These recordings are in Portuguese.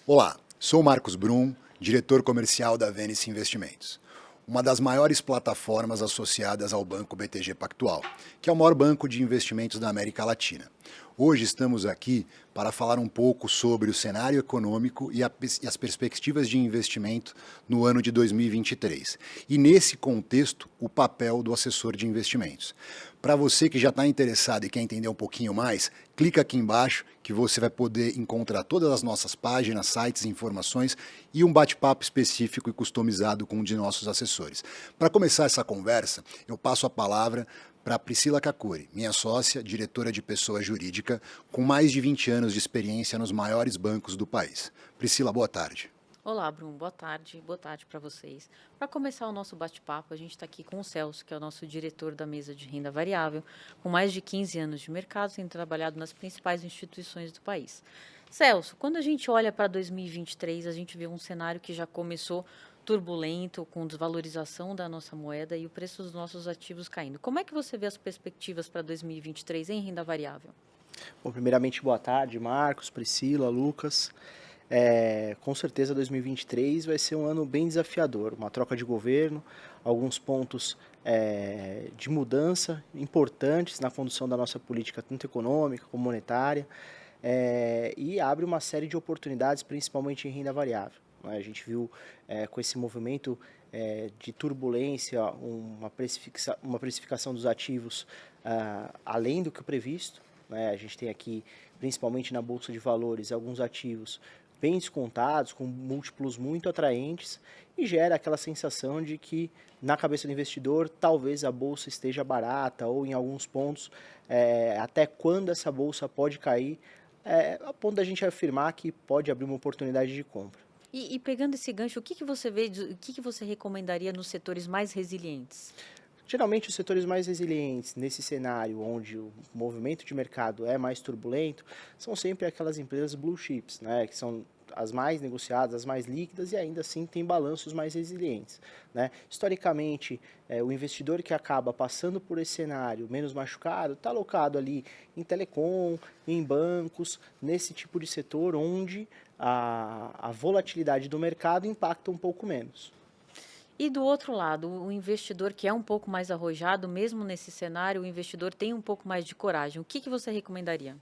Olá, sou Marcos Brum, diretor comercial da Venice Investimentos, uma das maiores plataformas associadas ao Banco BTG Pactual, que é o maior banco de investimentos da América Latina. Hoje estamos aqui para falar um pouco sobre o cenário econômico e as perspectivas de investimento no ano de 2023. E nesse contexto, o papel do assessor de investimentos. Para você que já está interessado e quer entender um pouquinho mais, clica aqui embaixo que você vai poder encontrar todas as nossas páginas, sites, informações e um bate-papo específico e customizado com um de nossos assessores. Para começar essa conversa, eu passo a palavra para Priscila Kakuri, minha sócia, diretora de pessoa jurídica, com mais de 20 anos de experiência nos maiores bancos do país. Priscila, boa tarde. Olá, Bruno. Boa tarde para vocês. Para começar o nosso bate-papo, a gente está aqui com o Celso, que é o nosso diretor da mesa de renda variável, com mais de 15 anos de mercado, tendo trabalhado nas principais instituições do país. Celso, quando a gente olha para 2023, a gente vê um cenário que já começou turbulento, com desvalorização da nossa moeda e o preço dos nossos ativos caindo. Como é que você vê as perspectivas para 2023 em renda variável? Bom, primeiramente, boa tarde, Marcos, Priscila, Lucas. Com certeza 2023 vai ser um ano bem desafiador, uma troca de governo, alguns pontos de mudança importantes na condução da nossa política, tanto econômica como monetária, e abre uma série de oportunidades, principalmente em renda variável, né? A gente viu com esse movimento de turbulência uma precificação dos ativos além do que o previsto, né? A gente tem aqui, principalmente na Bolsa de Valores, alguns ativos bem descontados, com múltiplos muito atraentes, e gera aquela sensação de que, na cabeça do investidor, talvez a Bolsa esteja barata, ou em alguns pontos, até quando essa Bolsa pode cair, a ponto da gente afirmar que pode abrir uma oportunidade de compra. E pegando esse gancho, o que você vê, o que você recomendaria nos setores mais resilientes? Geralmente, os setores mais resilientes nesse cenário onde o movimento de mercado é mais turbulento são sempre aquelas empresas blue chips, né, que são as mais negociadas, as mais líquidas e ainda assim têm balanços mais resilientes, né? Historicamente, o investidor que acaba passando por esse cenário menos machucado está alocado ali em telecom, em bancos, nesse tipo de setor onde a volatilidade do mercado impacta um pouco menos. E do outro lado, o investidor que é um pouco mais arrojado, mesmo nesse cenário, o investidor tem um pouco mais de coragem. O que você recomendaria?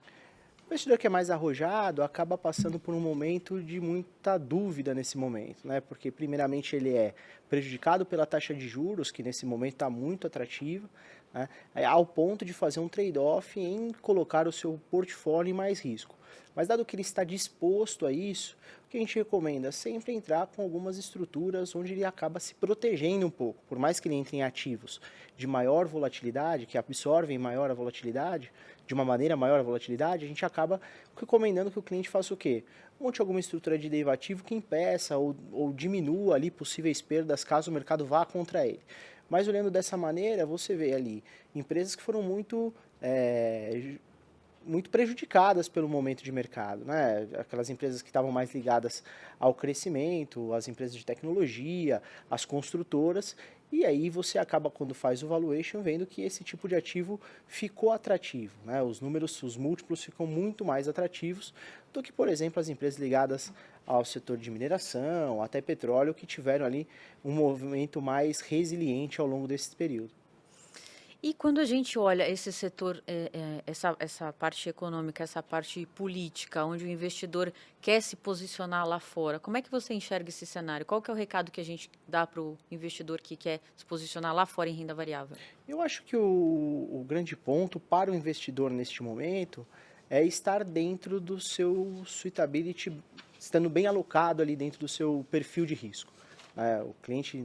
O investidor que é mais arrojado acaba passando por um momento de muita dúvida nesse momento, né? Porque primeiramente ele é prejudicado pela taxa de juros, que nesse momento está muito atrativa, né? Ao ponto de fazer um trade-off em colocar o seu portfólio em mais risco. Mas dado que ele está disposto a isso, o que a gente recomenda é sempre entrar com algumas estruturas onde ele acaba se protegendo um pouco. Por mais que ele entre em ativos de maior volatilidade, que absorvem maior a volatilidade, de uma maneira maior a volatilidade, a gente acaba recomendando que o cliente faça o quê? Monte alguma estrutura de derivativo que impeça ou diminua ali possíveis perdas caso o mercado vá contra ele. Mas olhando dessa maneira, você vê ali empresas que foram muito prejudicadas pelo momento de mercado, né? Aquelas empresas que estavam mais ligadas ao crescimento, as empresas de tecnologia, as construtoras, e aí você acaba, quando faz o valuation, vendo que esse tipo de ativo ficou atrativo, né? Os números, os múltiplos ficam muito mais atrativos do que, por exemplo, as empresas ligadas ao setor de mineração, até petróleo, que tiveram ali um movimento mais resiliente ao longo desse período. E quando a gente olha esse setor, essa parte econômica, essa parte política, onde o investidor quer se posicionar lá fora, como é que você enxerga esse cenário? Qual que é o recado que a gente dá para o investidor que quer se posicionar lá fora em renda variável? Eu acho que o grande ponto para o investidor neste momento é estar dentro do seu suitability, estando bem alocado ali dentro do seu perfil de risco. O cliente,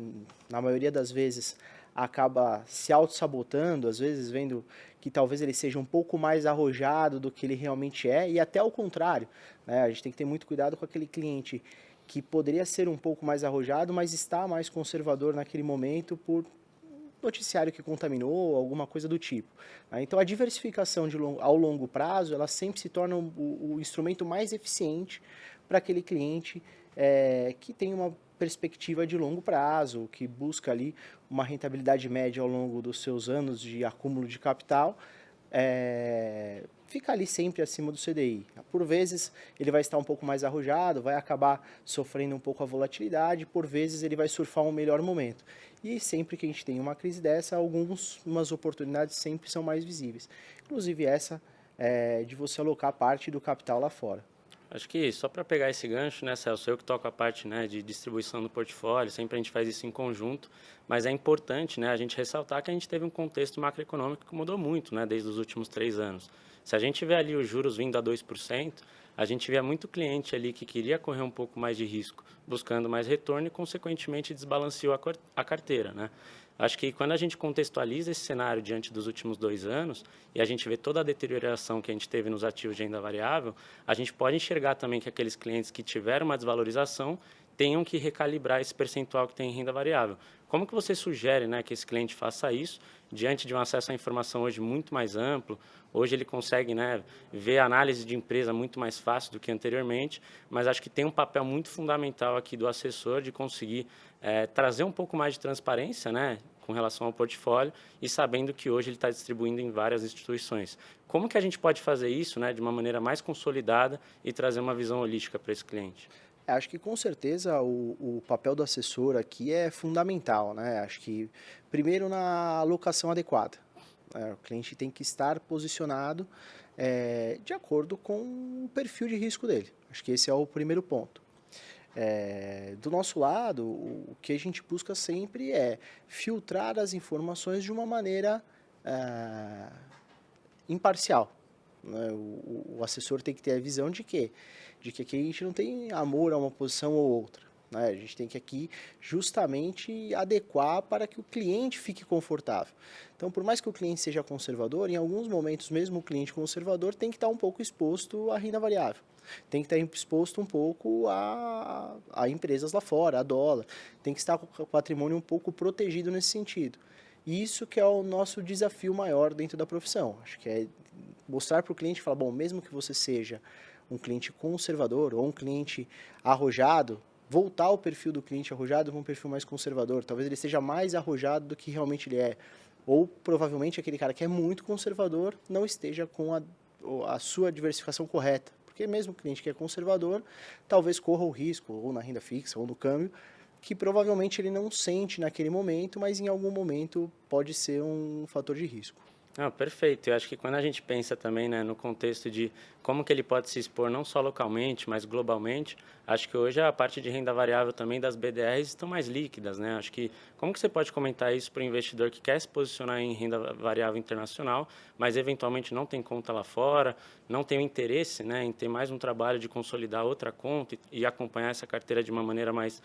na maioria das vezes, acaba se auto-sabotando, às vezes vendo que talvez ele seja um pouco mais arrojado do que ele realmente é, e até ao contrário, né? A gente tem que ter muito cuidado com aquele cliente que poderia ser um pouco mais arrojado, mas está mais conservador naquele momento por noticiário que contaminou, alguma coisa do tipo, né? Então a diversificação ao longo prazo, ela sempre se torna o instrumento mais eficiente para aquele cliente que tem uma perspectiva de longo prazo, que busca ali uma rentabilidade média ao longo dos seus anos de acúmulo de capital, fica ali sempre acima do CDI. Por vezes ele vai estar um pouco mais arrojado, vai acabar sofrendo um pouco a volatilidade, por vezes ele vai surfar um melhor momento. E sempre que a gente tem uma crise dessa, algumas oportunidades sempre são mais visíveis. Inclusive essa de você alocar parte do capital lá fora. Acho que só para pegar esse gancho, né, Celso, eu que toco a parte, né, de distribuição do portfólio, sempre a gente faz isso em conjunto, mas é importante, né, a gente ressaltar que a gente teve um contexto macroeconômico que mudou muito, né, desde os últimos 3 anos. Se a gente vê ali os juros vindo a 2%, a gente vê muito cliente ali que queria correr um pouco mais de risco, buscando mais retorno e, consequentemente, desbalanceou a carteira, né? Acho que quando a gente contextualiza esse cenário diante dos últimos 2 anos e a gente vê toda a deterioração que a gente teve nos ativos de renda variável, a gente pode enxergar também que aqueles clientes que tiveram uma desvalorização tenham que recalibrar esse percentual que tem em renda variável. Como que você sugere, né, que esse cliente faça isso diante de um acesso à informação hoje muito mais amplo? Hoje ele consegue, né, ver a análise de empresa muito mais fácil do que anteriormente, mas acho que tem um papel muito fundamental aqui do assessor de conseguir trazer um pouco mais de transparência, né, com relação ao portfólio e sabendo que hoje ele está distribuindo em várias instituições. Como que a gente pode fazer isso, né, de uma maneira mais consolidada e trazer uma visão holística para esse cliente? Acho que com certeza o papel do assessor aqui é fundamental, né? Acho que primeiro na alocação adequada. O cliente tem que estar posicionado de acordo com o perfil de risco dele. Acho que esse é o primeiro ponto. Do nosso lado, o que a gente busca sempre é filtrar as informações de uma maneira imparcial. Né? O assessor tem que ter a visão de que aqui a gente não tem amor a uma posição ou outra. Né? A gente tem que aqui justamente adequar para que o cliente fique confortável. Então, por mais que o cliente seja conservador, em alguns momentos mesmo o cliente conservador tem que estar um pouco exposto à renda variável. Tem que estar exposto um pouco a empresas lá fora, a dólar. Tem que estar com o patrimônio um pouco protegido nesse sentido. E isso que é o nosso desafio maior dentro da profissão. Acho que é mostrar para o cliente e falar, bom, mesmo que você seja um cliente conservador ou um cliente arrojado, voltar ao perfil do cliente arrojado para um perfil mais conservador. Talvez ele seja mais arrojado do que realmente ele é. Ou provavelmente aquele cara que é muito conservador não esteja com a sua diversificação correta. Porque mesmo o cliente que é conservador, talvez corra o risco, ou na renda fixa, ou no câmbio, que provavelmente ele não sente naquele momento, mas em algum momento pode ser um fator de risco. Ah, perfeito. Eu acho que quando a gente pensa também, né, no contexto de como que ele pode se expor não só localmente, mas globalmente, acho que hoje a parte de renda variável também das BDRs estão mais líquidas, né? Acho que como que você pode comentar isso para o investidor que quer se posicionar em renda variável internacional, mas eventualmente não tem conta lá fora, não tem o interesse, né, em ter mais um trabalho de consolidar outra conta e acompanhar essa carteira de uma maneira mais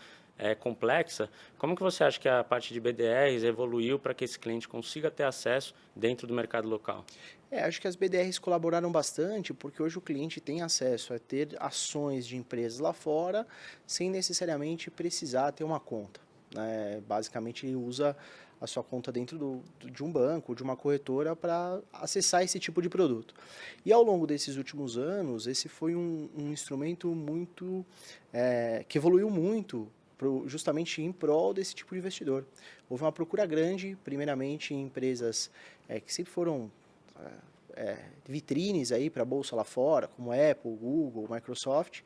complexa, como que você acha que a parte de BDRs evoluiu para que esse cliente consiga ter acesso dentro do mercado local? Acho que as BDRs colaboraram bastante, porque hoje o cliente tem acesso a ter ações de empresas lá fora, sem necessariamente precisar ter uma conta. Né? Basicamente, ele usa a sua conta dentro de um banco, de uma corretora, para acessar esse tipo de produto. E ao longo desses últimos anos, esse foi um instrumento muito que evoluiu muito justamente em prol desse tipo de investidor. Houve uma procura grande, primeiramente em empresas que sempre foram vitrines aí para a bolsa lá fora, como Apple, Google, Microsoft,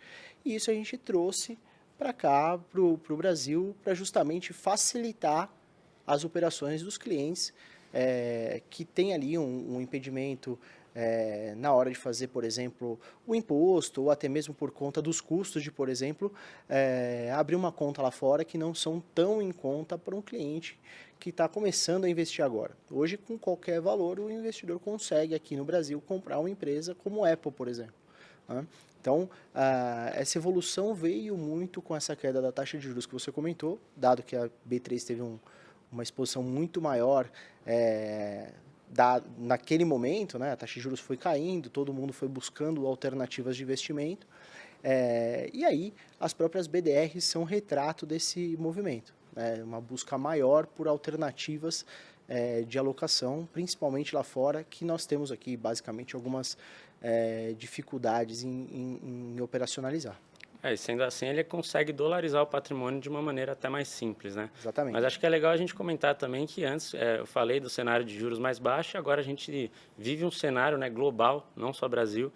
e isso a gente trouxe para cá, para o Brasil, para justamente facilitar as operações dos clientes que tem ali um impedimento na hora de fazer, por exemplo, o imposto, ou até mesmo por conta dos custos de, por exemplo, abrir uma conta lá fora que não são tão em conta para um cliente que está começando a investir agora. Hoje, com qualquer valor, o investidor consegue aqui no Brasil comprar uma empresa como a Apple, por exemplo. Né? Então, essa evolução veio muito com essa queda da taxa de juros que você comentou, dado que a B3 teve uma exposição muito maior naquele momento, né, a taxa de juros foi caindo, todo mundo foi buscando alternativas de investimento, e aí as próprias BDRs são retrato desse movimento, né, uma busca maior por alternativas de alocação, principalmente lá fora, que nós temos aqui basicamente algumas dificuldades em operacionalizar. E sendo assim, ele consegue dolarizar o patrimônio de uma maneira até mais simples, né? Exatamente. Mas acho que é legal a gente comentar também que antes eu falei do cenário de juros mais baixo, e agora a gente vive um cenário, né, global, não só Brasil,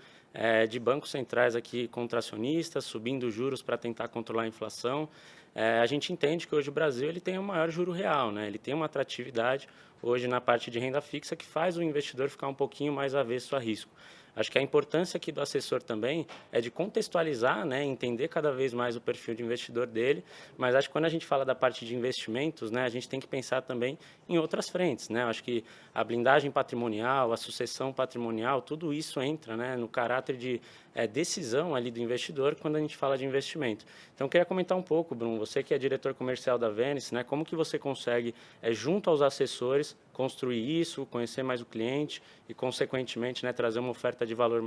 de bancos centrais aqui contracionistas, subindo juros para tentar controlar a inflação. A gente entende que hoje o Brasil ele tem o maior juro real, né? Ele tem uma atratividade hoje na parte de renda fixa que faz o investidor ficar um pouquinho mais avesso a risco. Acho que a importância aqui do assessor também é de contextualizar, né, entender cada vez mais o perfil de investidor dele, mas acho que quando a gente fala da parte de investimentos, né, a gente tem que pensar também em outras frentes, né? Acho que a blindagem patrimonial, a sucessão patrimonial, tudo isso entra, né, no caráter de decisão ali do investidor quando a gente fala de investimento. Então, eu queria comentar um pouco, Bruno, você que é diretor comercial da Venice, né, como que você consegue, junto aos assessores, construir isso, conhecer mais o cliente e, consequentemente, né, trazer uma oferta de valor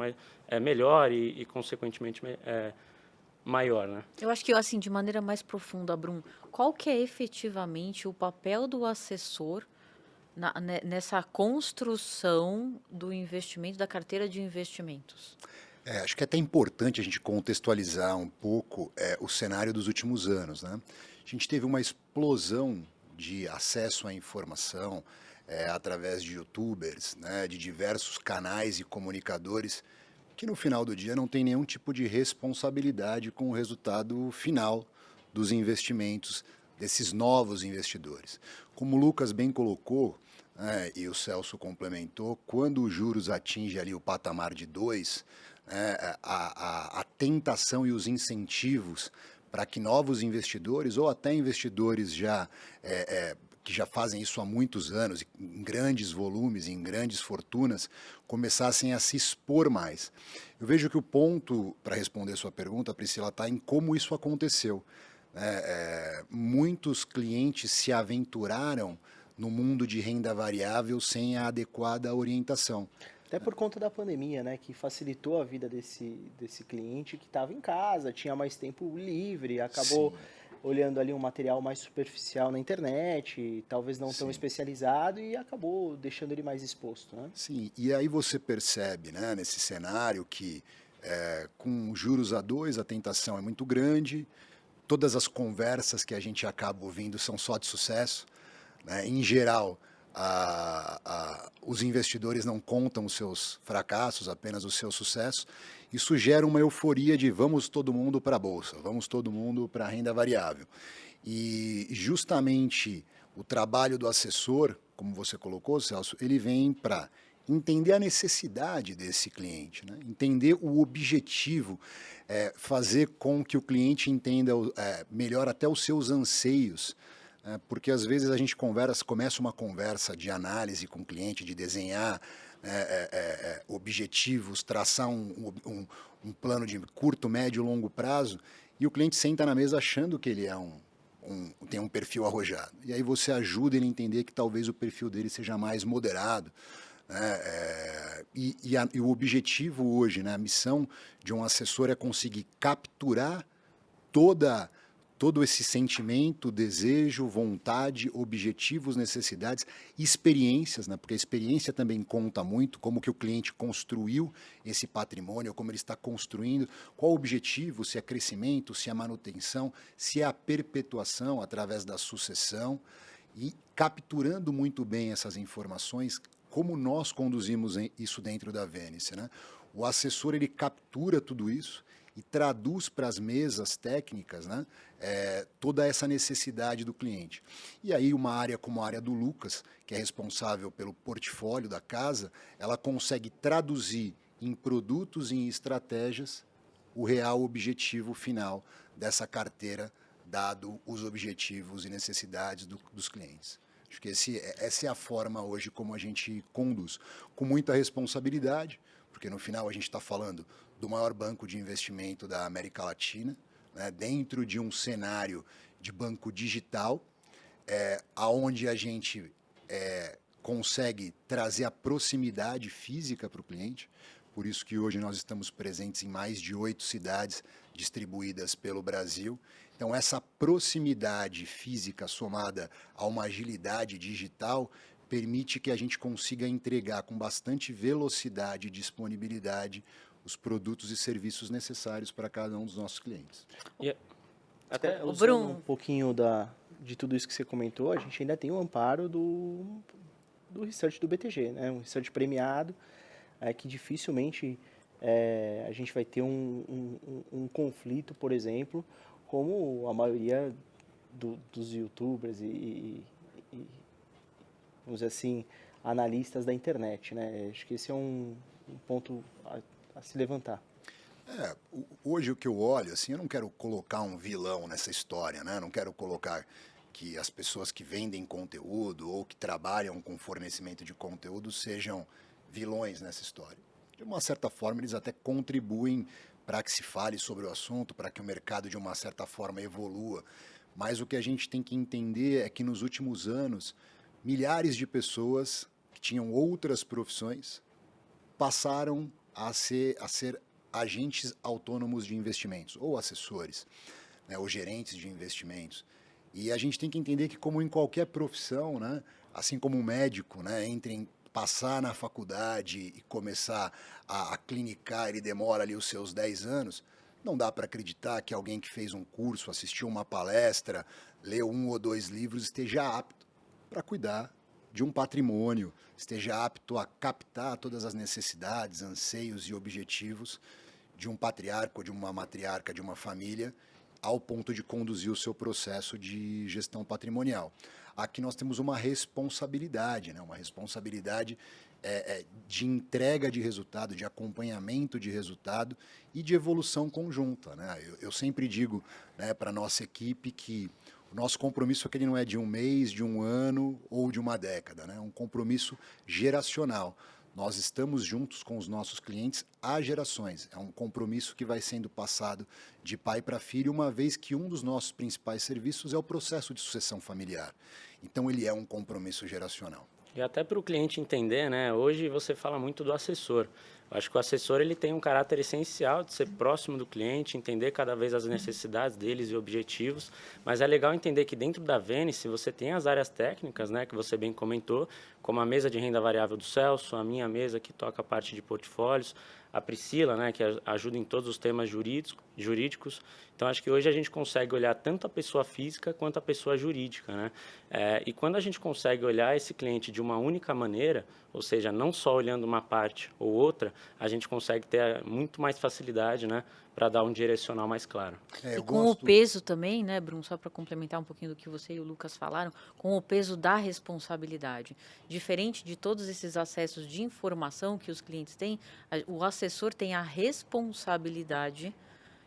melhor e consequentemente, maior, né? Eu acho que, assim, de maneira mais profunda, Brum, qual que é efetivamente o papel do assessor nessa construção do investimento, da carteira de investimentos? Acho que é até importante a gente contextualizar um pouco o cenário dos últimos anos, né? A gente teve uma explosão de acesso à informação através de youtubers, né, de diversos canais e comunicadores que no final do dia não tem nenhum tipo de responsabilidade com o resultado final dos investimentos desses novos investidores. Como o Lucas bem colocou, e o Celso complementou, quando os juros atingem ali o patamar de 2, a tentação e os incentivos para que novos investidores ou até investidores que já fazem isso há muitos anos, em grandes volumes, em grandes fortunas, começassem a se expor mais. Eu vejo que o ponto, para responder sua pergunta, Priscila, está em como isso aconteceu. Muitos clientes se aventuraram no mundo de renda variável sem a adequada orientação. Até por conta da pandemia, né, que facilitou a vida desse cliente que estava em casa, tinha mais tempo livre, acabou Sim. olhando ali um material mais superficial na internet, talvez não tão Sim. especializado, e acabou deixando ele mais exposto, né? Sim, e aí você percebe, né, nesse cenário que com juros a 2 a tentação é muito grande, todas as conversas que a gente acaba ouvindo são só de sucesso, né? Em geral, os investidores não contam os seus fracassos, apenas os seus sucessos. Isso gera uma euforia de vamos todo mundo para a bolsa, vamos todo mundo para a renda variável. E justamente o trabalho do assessor, como você colocou, Celso, ele vem para entender a necessidade desse cliente, né? Entender o objetivo, fazer com que o cliente entenda melhor até os seus anseios, porque às vezes a gente começa uma conversa de análise com o cliente, de desenhar objetivos, traçar um plano de curto, médio e longo prazo, e o cliente senta na mesa achando que ele tem um perfil arrojado. E aí você ajuda ele a entender que talvez o perfil dele seja mais moderado, né? E o objetivo hoje, né, a missão de um assessor é conseguir capturar todo esse sentimento, desejo, vontade, objetivos, necessidades, experiências, né? Porque a experiência também conta muito, como que o cliente construiu esse patrimônio, como ele está construindo, qual o objetivo, se é crescimento, se é manutenção, se é a perpetuação através da sucessão, e capturando muito bem essas informações, como nós conduzimos isso dentro da Venice, né? O assessor, ele captura tudo isso e traduz para as mesas técnicas, né, toda essa necessidade do cliente. E aí uma área como a área do Lucas, que é responsável pelo portfólio da casa, ela consegue traduzir em produtos e em estratégias o real objetivo final dessa carteira, dado os objetivos e necessidades dos clientes. Acho que essa é a forma hoje como a gente conduz, com muita responsabilidade, porque no final a gente está falando do maior banco de investimento da América Latina, né, dentro de um cenário de banco digital, aonde a gente consegue trazer a proximidade física para o cliente. Por isso que hoje nós estamos presentes em mais de 8 cidades distribuídas pelo Brasil. Então, essa proximidade física somada a uma agilidade digital permite que a gente consiga entregar com bastante velocidade e disponibilidade os produtos e serviços necessários para cada um dos nossos clientes. E até O Usando Bruno. um pouquinho de tudo isso que você comentou, a gente ainda tem o amparo do research do BTG, né? Um research premiado, que dificilmente a gente vai ter um conflito, por exemplo, como a maioria dos YouTubers vamos dizer assim, analistas da internet, né? Acho que esse é um ponto a se levantar. Hoje o que eu olho, assim, eu não quero colocar um vilão nessa história, né? Não quero colocar que as pessoas que vendem conteúdo ou que trabalham com fornecimento de conteúdo sejam vilões nessa história. De uma certa forma, eles até contribuem para que se fale sobre o assunto, para que o mercado, de uma certa forma, evolua. Mas o que a gente tem que entender é que nos últimos anos, milhares de pessoas que tinham outras profissões passaram a ser agentes autônomos de investimentos, ou assessores, né, ou gerentes de investimentos. E a gente tem que entender que, como em qualquer profissão, né, assim como um médico, né, passar na faculdade e começar a clinicar, ele demora ali os seus 10 anos, não dá para acreditar que alguém que fez um curso, assistiu uma palestra, leu 1 ou 2 livros, esteja apto para cuidar de um patrimônio, esteja apto a captar todas as necessidades, anseios e objetivos de um patriarca ou de uma matriarca de uma família, ao ponto de conduzir o seu processo de gestão patrimonial. Aqui nós temos uma responsabilidade, né? Uma responsabilidade de entrega de resultado, de acompanhamento de resultado e de evolução conjunta, né? Eu sempre digo, né, para a nossa equipe que o nosso compromisso aqui não é de um mês, de um ano ou de uma década, né? É um compromisso geracional. Nós estamos juntos com os nossos clientes há gerações. É um compromisso que vai sendo passado de pai para filho, uma vez que um dos nossos principais serviços é o processo de sucessão familiar. Então, ele é um compromisso geracional. E até para o cliente entender, né? Hoje você fala muito do assessor. Eu acho que o assessor ele tem um caráter essencial de ser próximo do cliente, entender cada vez as necessidades deles e objetivos. Mas é legal entender que dentro da Venice você tem as áreas técnicas, né? Que você bem comentou, como a mesa de renda variável do Celso, a minha mesa que toca a parte de portfólios, a Priscila, né? Que ajuda em todos os temas jurídicos. Então, acho que hoje a gente consegue olhar tanto a pessoa física quanto a pessoa jurídica, né? E quando a gente consegue olhar esse cliente de uma única maneira, ou seja, não só olhando uma parte ou outra, a gente consegue ter muito mais facilidade, né, para dar um direcional mais claro. E com o peso também, né, Bruno, só para complementar um pouquinho do que você e o Lucas falaram, com o peso da responsabilidade. Diferente de todos esses acessos de informação que os clientes têm, o assessor tem a responsabilidade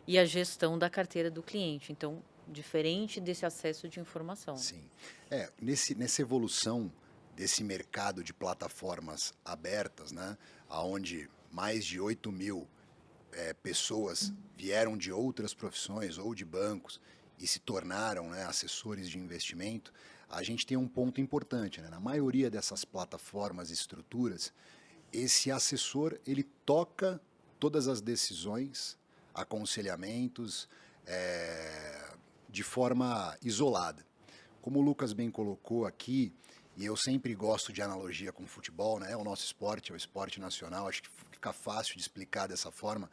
e a gestão da carteira do cliente. Então, diferente desse acesso de informação. Sim. Nessa evolução desse mercado de plataformas abertas, né, onde mais de 8.000 pessoas vieram de outras profissões ou de bancos e se tornaram, né, assessores de investimento, a gente tem um ponto importante, né? Na maioria dessas plataformas e estruturas, esse assessor ele toca todas as decisões, aconselhamentos, de forma isolada. Como o Lucas bem colocou aqui, e eu sempre gosto de analogia com o futebol, né? O nosso esporte é o esporte nacional, acho que fica fácil de explicar dessa forma.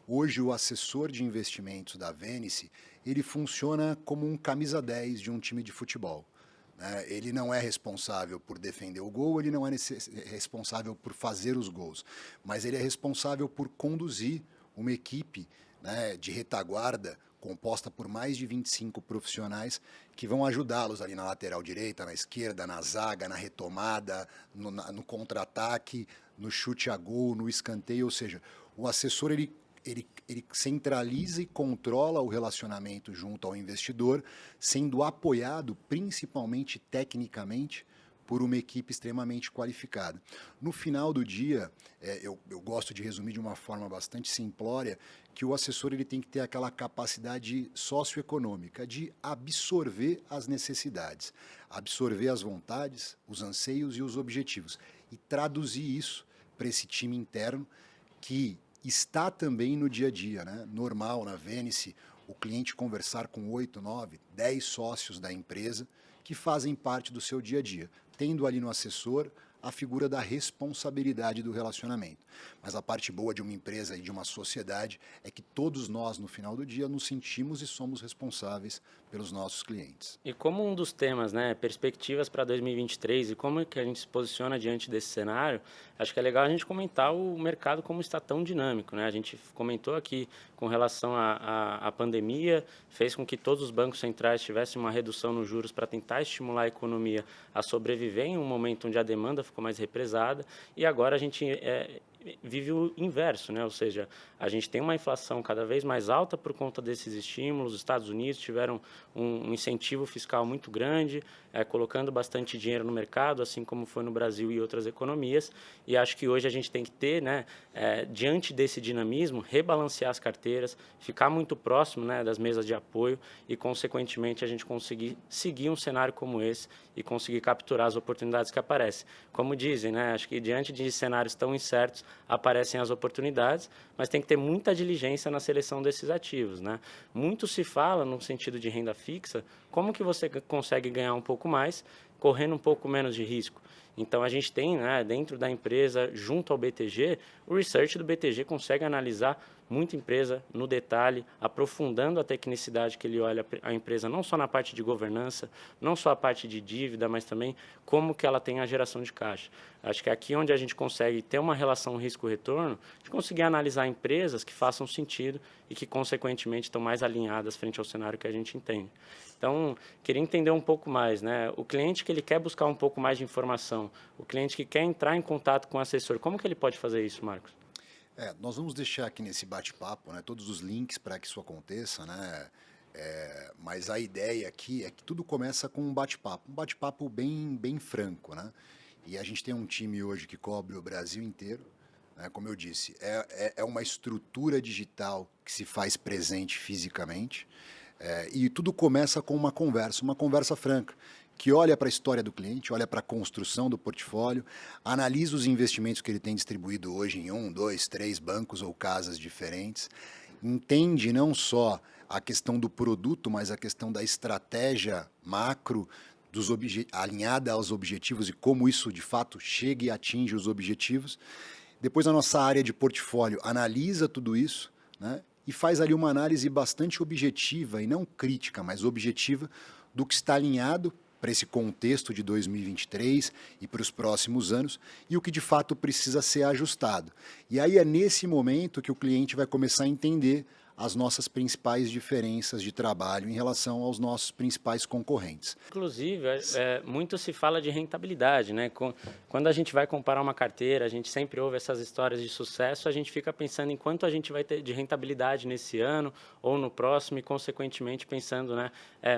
Hoje o assessor de investimentos da Venice, ele funciona como um camisa 10 de um time de futebol. Né? Ele não é responsável por defender o gol, ele não é responsável por fazer os gols, mas ele é responsável por conduzir uma equipe, né, de retaguarda composta por mais de 25 profissionais que vão ajudá-los ali na lateral direita, na esquerda, na zaga, na retomada, no contra-ataque, no chute a gol, no escanteio. Ou seja, o assessor ele centraliza e controla o relacionamento junto ao investidor, sendo apoiado principalmente tecnicamente por uma equipe extremamente qualificada. No final do dia, eu gosto de resumir de uma forma bastante simplória, que o assessor ele tem que ter aquela capacidade socioeconômica de absorver as necessidades, absorver as vontades, os anseios e os objetivos, e traduzir isso para esse time interno que está também no dia a dia, né? Normal na Venice, o cliente conversar com 8, 9, 10 sócios da empresa que fazem parte do seu dia a dia, tendo ali no assessor a figura da responsabilidade do relacionamento. Mas a parte boa de uma empresa e de uma sociedade é que todos nós, no final do dia, nos sentimos e somos responsáveis pelos nossos clientes. E como um dos temas, né, perspectivas para 2023 e como que a gente se posiciona diante desse cenário, acho que é legal a gente comentar o mercado como está tão dinâmico, né? A gente comentou aqui com relação à pandemia, fez com que todos os bancos centrais tivessem uma redução nos juros para tentar estimular a economia a sobreviver em um momento onde a demanda ficou mais represada, e agora a gente vive o inverso, né? Ou seja, a gente tem uma inflação cada vez mais alta por conta desses estímulos. Os Estados Unidos tiveram um incentivo fiscal muito grande, colocando bastante dinheiro no mercado, assim como foi no Brasil e outras economias. E acho que hoje a gente tem que ter, né, diante desse dinamismo, rebalancear as carteiras, ficar muito próximo, né, das mesas de apoio e, consequentemente, a gente conseguir seguir um cenário como esse e conseguir capturar as oportunidades que aparecem. Como dizem, né, acho que diante de cenários tão incertos, aparecem as oportunidades, mas tem que ter muita diligência na seleção desses ativos, né? Muito se fala no sentido de renda fixa, como que você consegue ganhar um pouco mais, correndo um pouco menos de risco. Então, a gente tem, né, dentro da empresa, junto ao BTG, o research do BTG consegue analisar muita empresa no detalhe, aprofundando a tecnicidade que ele olha a empresa, não só na parte de governança, não só a parte de dívida, mas também como que ela tem a geração de caixa. Acho que é aqui onde a gente consegue ter uma relação risco-retorno, de conseguir analisar empresas que façam sentido e que, consequentemente, estão mais alinhadas frente ao cenário que a gente entende. Então, queria entender um pouco mais, né? O cliente que ele quer buscar um pouco mais de informação, o cliente que quer entrar em contato com o assessor, como que ele pode fazer isso, Marcos? Nós vamos deixar aqui nesse bate-papo, né, todos os links para que isso aconteça, né? Mas a ideia aqui é que tudo começa com um bate-papo bem franco, né? E a gente tem um time hoje que cobre o Brasil inteiro, né? Como eu disse, é uma estrutura digital que se faz presente fisicamente, e tudo começa com uma conversa franca, que olha para a história do cliente, olha para a construção do portfólio, analisa os investimentos que ele tem distribuído hoje em 1, 2, 3 bancos ou casas diferentes, entende não só a questão do produto, mas a questão da estratégia macro, alinhada aos objetivos e como isso de fato chega e atinge os objetivos. Depois a nossa área de portfólio analisa tudo isso, né, e faz ali uma análise bastante objetiva, e não crítica, mas objetiva, do que está alinhado para esse contexto de 2023 e para os próximos anos, e o que de fato precisa ser ajustado. E aí é nesse momento que o cliente vai começar a entender as nossas principais diferenças de trabalho em relação aos nossos principais concorrentes. Inclusive, muito se fala de rentabilidade, né? Quando a gente vai comparar uma carteira, a gente sempre ouve essas histórias de sucesso, a gente fica pensando em quanto a gente vai ter de rentabilidade nesse ano ou no próximo e, consequentemente, pensando, né,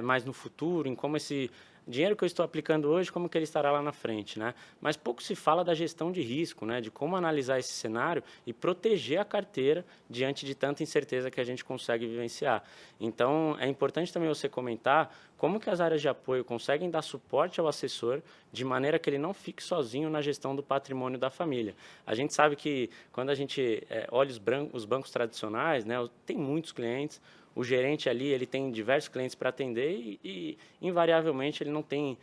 mais no futuro, em como esse dinheiro que eu estou aplicando hoje, como que ele estará lá na frente, né? Mas pouco se fala da gestão de risco, né? De como analisar esse cenário e proteger a carteira diante de tanta incerteza que a gente consegue vivenciar. Então, é importante também você comentar como que as áreas de apoio conseguem dar suporte ao assessor de maneira que ele não fique sozinho na gestão do patrimônio da família. A gente sabe que quando a gente olha os bancos tradicionais, né, tem muitos clientes, o gerente ali ele tem diversos clientes para atender e invariavelmente ele não tem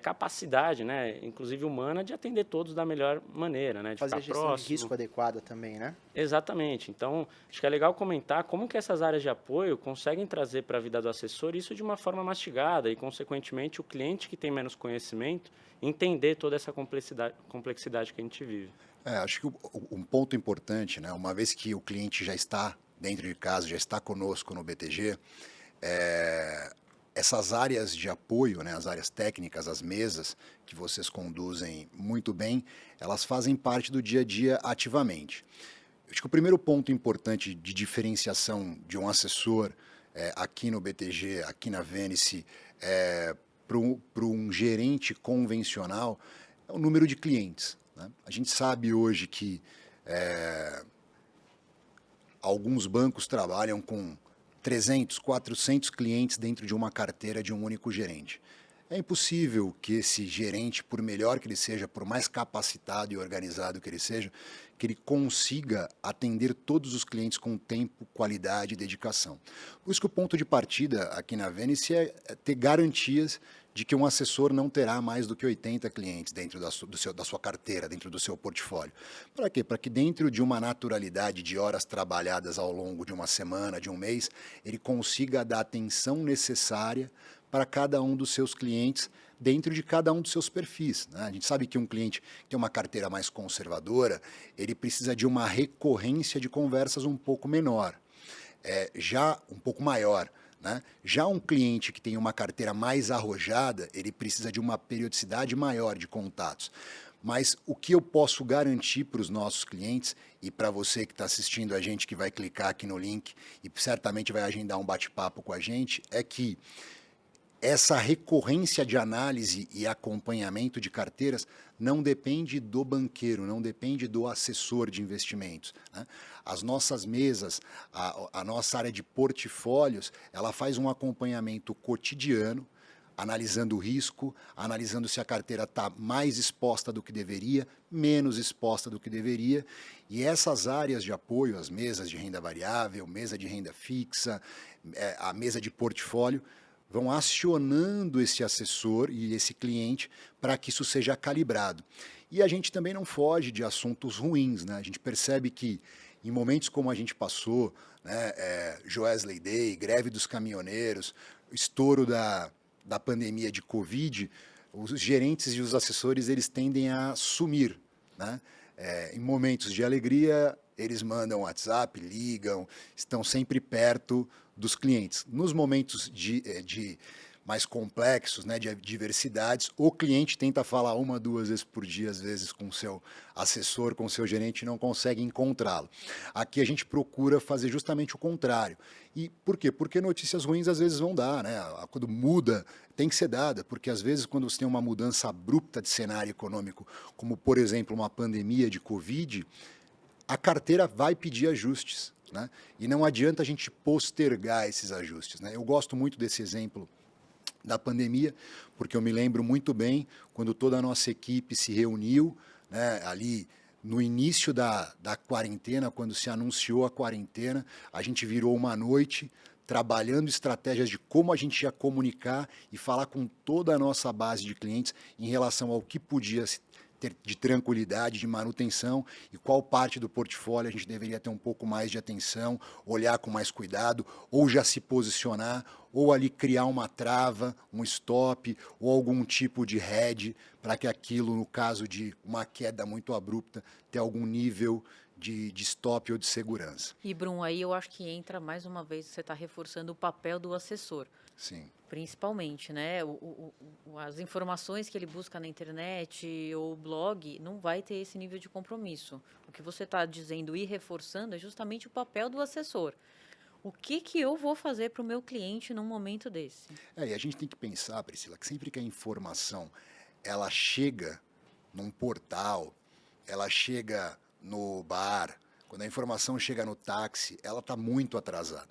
capacidade, né, inclusive humana, de atender todos da melhor maneira, né, de Fazer ficar gestão próximo. de risco adequada também, né? Exatamente. Então, acho que é legal comentar como que essas áreas de apoio conseguem trazer para a vida do assessor isso de uma forma mastigada e, consequentemente, o cliente que tem menos conhecimento entender toda essa complexidade que a gente vive. Acho que um ponto importante, né, uma vez que o cliente já está dentro de casa, já está conosco no BTG, essas áreas de apoio, né, as áreas técnicas, as mesas que vocês conduzem muito bem, elas fazem parte do dia a dia ativamente. Acho que o primeiro ponto importante de diferenciação de um assessor aqui no BTG, aqui na Venice, para um gerente convencional, é o número de clientes, né? A gente sabe hoje que alguns bancos trabalham com 300, 400 clientes dentro de uma carteira de um único gerente. É impossível que esse gerente, por melhor que ele seja, por mais capacitado e organizado que ele seja, que ele consiga atender todos os clientes com tempo, qualidade e dedicação. Por isso que o ponto de partida aqui na Venice é ter garantias de que um assessor não terá mais do que 80 clientes dentro da sua carteira, dentro do seu portfólio. Para quê? Para que dentro de uma naturalidade de horas trabalhadas ao longo de uma semana, de um mês, ele consiga dar a atenção necessária para cada um dos seus clientes dentro de cada um dos seus perfis, né? A gente sabe que um cliente que tem uma carteira mais conservadora, ele precisa de uma recorrência de conversas um pouco menor, já um pouco maior. Né? Já um cliente que tem uma carteira mais arrojada, ele precisa de uma periodicidade maior de contatos. Mas o que eu posso garantir para os nossos clientes e para você que está assistindo a gente, que vai clicar aqui no link e certamente vai agendar um bate-papo com a gente, é que essa recorrência de análise e acompanhamento de carteiras não depende do banqueiro, não depende do assessor de investimentos, né? As nossas mesas, a nossa área de portfólios, ela faz um acompanhamento cotidiano, analisando o risco, analisando se a carteira está mais exposta do que deveria, menos exposta do que deveria, e essas áreas de apoio, as mesas de renda variável, mesa de renda fixa, a mesa de portfólio, vão acionando esse assessor e esse cliente para que isso seja calibrado. E a gente também não foge de assuntos ruins, né? A gente percebe que em momentos como a gente passou, né, Joesley Day, greve dos caminhoneiros, estouro da pandemia de Covid, os gerentes e os assessores eles tendem a sumir, né? Em momentos de alegria, eles mandam WhatsApp, ligam, estão sempre perto dos clientes. Nos momentos de mais complexos, né, de adversidades, o cliente tenta falar 1, 2 vezes por dia, às vezes com o seu assessor, com o seu gerente, e não consegue encontrá-lo. Aqui a gente procura fazer justamente o contrário. E por quê? Porque notícias ruins às vezes vão dar, né? Quando muda, tem que ser dada, porque às vezes quando você tem uma mudança abrupta de cenário econômico, como por exemplo uma pandemia de Covid, a carteira vai pedir ajustes, né? E não adianta a gente postergar esses ajustes, né? Eu gosto muito desse exemplo da pandemia, porque eu me lembro muito bem quando toda a nossa equipe se reuniu, né, ali no início da quarentena, quando se anunciou a quarentena, a gente virou uma noite trabalhando estratégias de como a gente ia comunicar e falar com toda a nossa base de clientes em relação ao que podia ter de tranquilidade, de manutenção e qual parte do portfólio a gente deveria ter um pouco mais de atenção, olhar com mais cuidado, ou já se posicionar, ou ali criar uma trava, um stop, ou algum tipo de hedge, para que aquilo, no caso de uma queda muito abrupta, tenha algum nível de stop ou de segurança. E, Brum, aí eu acho que entra mais uma vez, você está reforçando o papel do assessor. Sim. Principalmente, né? As informações que ele busca na internet ou blog não vai ter esse nível de compromisso. O que você está dizendo e reforçando é justamente o papel do assessor. O que eu vou fazer para o meu cliente num momento desse? E a gente tem que pensar, Priscila, que sempre que a informação ela chega num portal, ela chega no bar, quando a informação chega no táxi, ela está muito atrasada.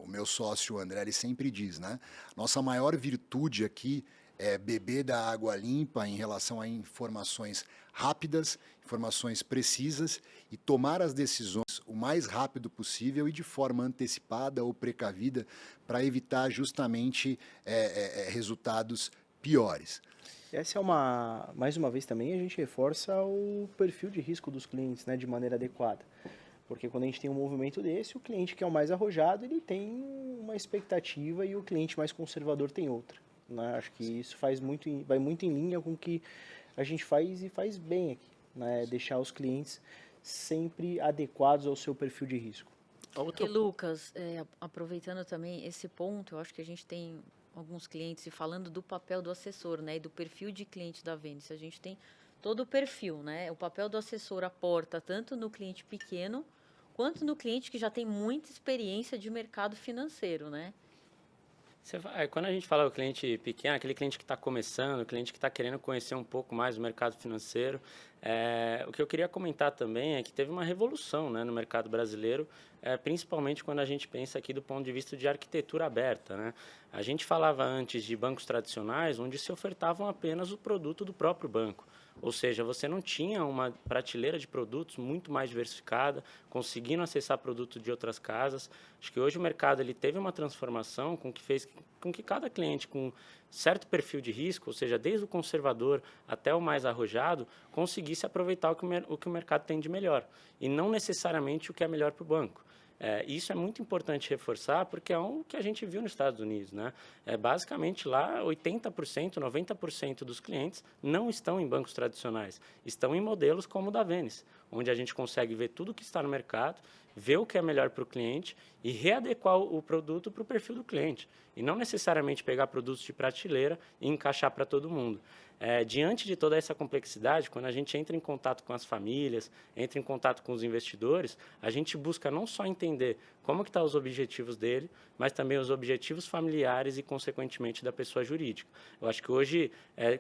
O meu sócio André ele sempre diz, né? Nossa maior virtude aqui é beber da água limpa em relação a informações rápidas, informações precisas e tomar as decisões o mais rápido possível e de forma antecipada ou precavida para evitar justamente resultados piores. Essa é mais uma vez também a gente reforça o perfil de risco dos clientes, né, de maneira adequada. Porque quando a gente tem um movimento desse, o cliente que é o mais arrojado, ele tem uma expectativa e o cliente mais conservador tem outra, né? Acho que isso vai muito em linha com o que a gente faz e faz bem aqui, né? Deixar os clientes sempre adequados ao seu perfil de risco. E, Lucas, aproveitando também esse ponto, eu acho que a gente tem alguns clientes, e falando do papel do assessor, né, e do perfil de cliente da Venice, a gente tem todo o perfil, né? O papel do assessor aporta tanto no cliente pequeno, quanto no cliente que já tem muita experiência de mercado financeiro, né? Quando a gente fala do cliente pequeno, aquele cliente que está começando, o cliente que está querendo conhecer um pouco mais o mercado financeiro, o que eu queria comentar também é que teve uma revolução, né, no mercado brasileiro, principalmente quando a gente pensa aqui do ponto de vista de arquitetura aberta, né? A gente falava antes de bancos tradicionais, onde se ofertavam apenas o produto do próprio banco. Ou seja, você não tinha uma prateleira de produtos muito mais diversificada, conseguindo acessar produtos de outras casas. Acho que hoje o mercado ele teve uma transformação com que fez com que cada cliente com certo perfil de risco, ou seja, desde o conservador até o mais arrojado, conseguisse aproveitar o que o mercado tem de melhor, e não necessariamente o que é melhor para o banco. Isso é muito importante reforçar, porque é o que a gente viu nos Estados Unidos, né? Basicamente, lá, 80%, 90% dos clientes não estão em bancos tradicionais, estão em modelos como o da Venice, onde a gente consegue ver tudo o que está no mercado, ver o que é melhor para o cliente e readequar o produto para o perfil do cliente, e não necessariamente pegar produtos de prateleira e encaixar para todo mundo. Diante de toda essa complexidade, quando a gente entra em contato com as famílias, entra em contato com os investidores, a gente busca não só entender como que estão os objetivos dele, mas também os objetivos familiares e, consequentemente, da pessoa jurídica. Eu acho que hoje,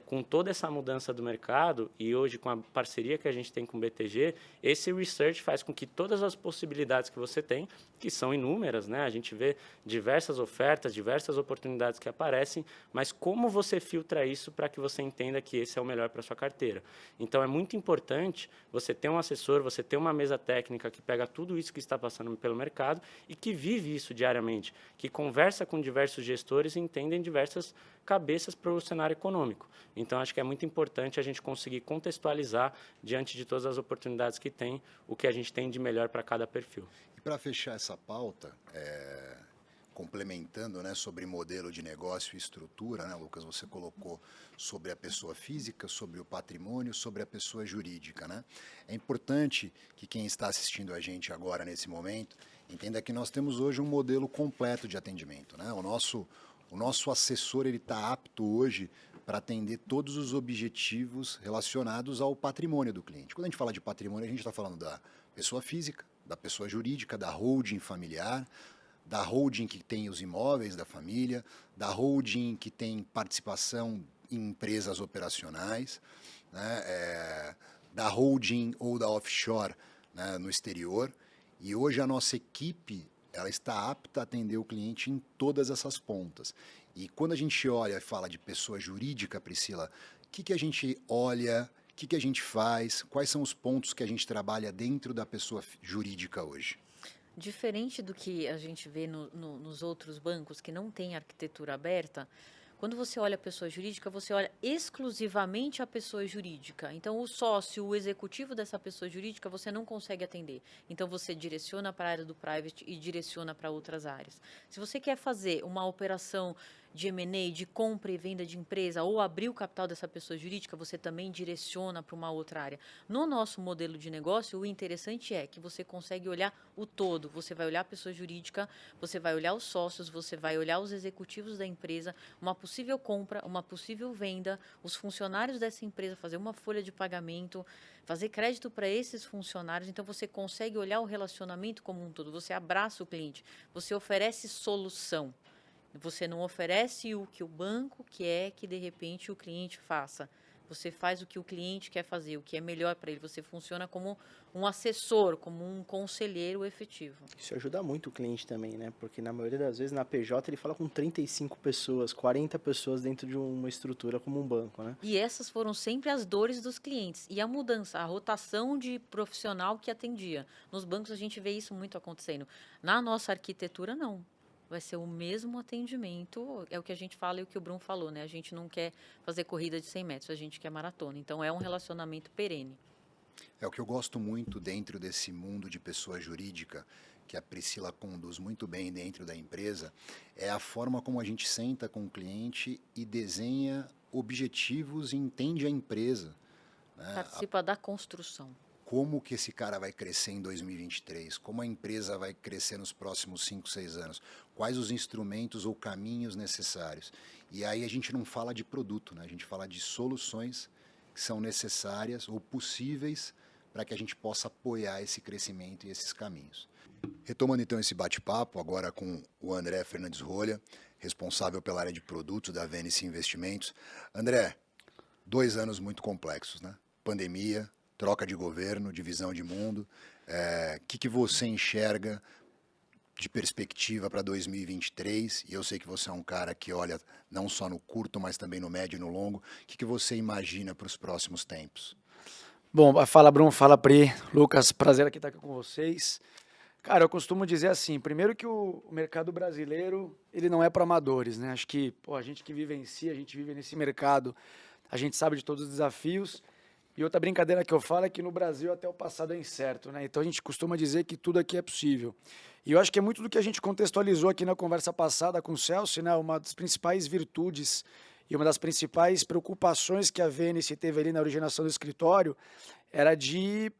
com toda essa mudança do mercado e hoje com a parceria que a gente tem com o BTG, esse research faz com que todas as possibilidades que você tem, que são inúmeras, né? A gente vê diversas ofertas, diversas oportunidades que aparecem, mas como você filtra isso para que você entenda que esse é o melhor para a sua carteira. Então, é muito importante você ter um assessor, você ter uma mesa técnica que pega tudo isso que está passando pelo mercado e que vive isso diariamente, que conversa com diversos gestores e entendem diversas cabeças para o cenário econômico. Então, acho que é muito importante a gente conseguir contextualizar, diante de todas as oportunidades que tem, o que a gente tem de melhor para cada perfil. E para fechar essa pauta, complementando, né, sobre modelo de negócio e estrutura, né, Lucas, você colocou sobre a pessoa física, sobre o patrimônio, sobre a pessoa jurídica, né? É importante que quem está assistindo a gente agora nesse momento entenda que nós temos hoje um modelo completo de atendimento, né? O nosso assessor ele está apto hoje para atender todos os objetivos relacionados ao patrimônio do cliente. Quando a gente fala de patrimônio, a gente está falando da pessoa física, da pessoa jurídica, da holding familiar, da holding que tem os imóveis da família, da holding que tem participação em empresas operacionais, né, da holding ou da offshore, né, no exterior. E hoje a nossa equipe ela está apta a atender o cliente em todas essas pontas. E quando a gente olha e fala de pessoa jurídica, Priscila, o que a gente olha, o que a gente faz, quais são os pontos que a gente trabalha dentro da pessoa jurídica hoje? Diferente do que a gente vê nos outros bancos que não tem arquitetura aberta, quando você olha a pessoa jurídica, você olha exclusivamente a pessoa jurídica. Então, o sócio, o executivo dessa pessoa jurídica, você não consegue atender. Então, você direciona para a área do private e direciona para outras áreas. Se você quer fazer uma operação de M&A, de compra e venda de empresa, ou abrir o capital dessa pessoa jurídica, você também direciona para uma outra área. No nosso modelo de negócio, o interessante é que você consegue olhar o todo. Você vai olhar a pessoa jurídica, você vai olhar os sócios, você vai olhar os executivos da empresa, uma possível compra, uma possível venda, os funcionários dessa empresa, fazer uma folha de pagamento, fazer crédito para esses funcionários. Então, você consegue olhar o relacionamento como um todo. Você abraça o cliente, você oferece solução. Você não oferece o que o banco quer que, de repente, o cliente faça. Você faz o que o cliente quer fazer, o que é melhor para ele. Você funciona como um assessor, como um conselheiro efetivo. Isso ajuda muito o cliente também, né? Porque na maioria das vezes na PJ ele fala com 35 pessoas, 40 pessoas dentro de uma estrutura como um banco, né? E essas foram sempre as dores dos clientes. E a mudança, a rotação de profissional que atendia. Nos bancos a gente vê isso muito acontecendo. Na nossa arquitetura, não. Vai ser o mesmo atendimento, é o que a gente fala e o que o Bruno falou, né? A gente não quer fazer corrida de 100 metros, a gente quer maratona. Então, é um relacionamento perene. É o que eu gosto muito dentro desse mundo de pessoa jurídica, que a Priscila conduz muito bem dentro da empresa, é a forma como a gente senta com o cliente e desenha objetivos e entende a empresa, né? Participa da construção. Como que esse cara vai crescer em 2023, como a empresa vai crescer nos próximos 5, 6 anos, quais os instrumentos ou caminhos necessários. E aí a gente não fala de produto, né? A gente fala de soluções que são necessárias ou possíveis para que a gente possa apoiar esse crescimento e esses caminhos. Retomando então esse bate-papo, agora com o André Fernandes Rolha, responsável pela área de produtos da Venice Investimentos. André, 2 anos muito complexos, né? Pandemia, troca de governo, divisão de mundo. Que você enxerga de perspectiva para 2023? E eu sei que você é um cara que olha não só no curto, mas também no médio e no longo. O que você imagina para os próximos tempos? Bom, fala Bruno, fala Pri, Lucas, prazer aqui estar aqui com vocês. Cara, eu costumo dizer assim, primeiro que o mercado brasileiro, ele não é para amadores, né? Acho que a gente que vivencia, a gente vive nesse mercado, a gente sabe de todos os desafios. E outra brincadeira que eu falo é que no Brasil até o passado é incerto, né? Então a gente costuma dizer que tudo aqui é possível. E eu acho que é muito do que a gente contextualizou aqui na conversa passada com o Celso, né? Uma das principais virtudes e uma das principais preocupações que a Vênice teve ali na originação do escritório era de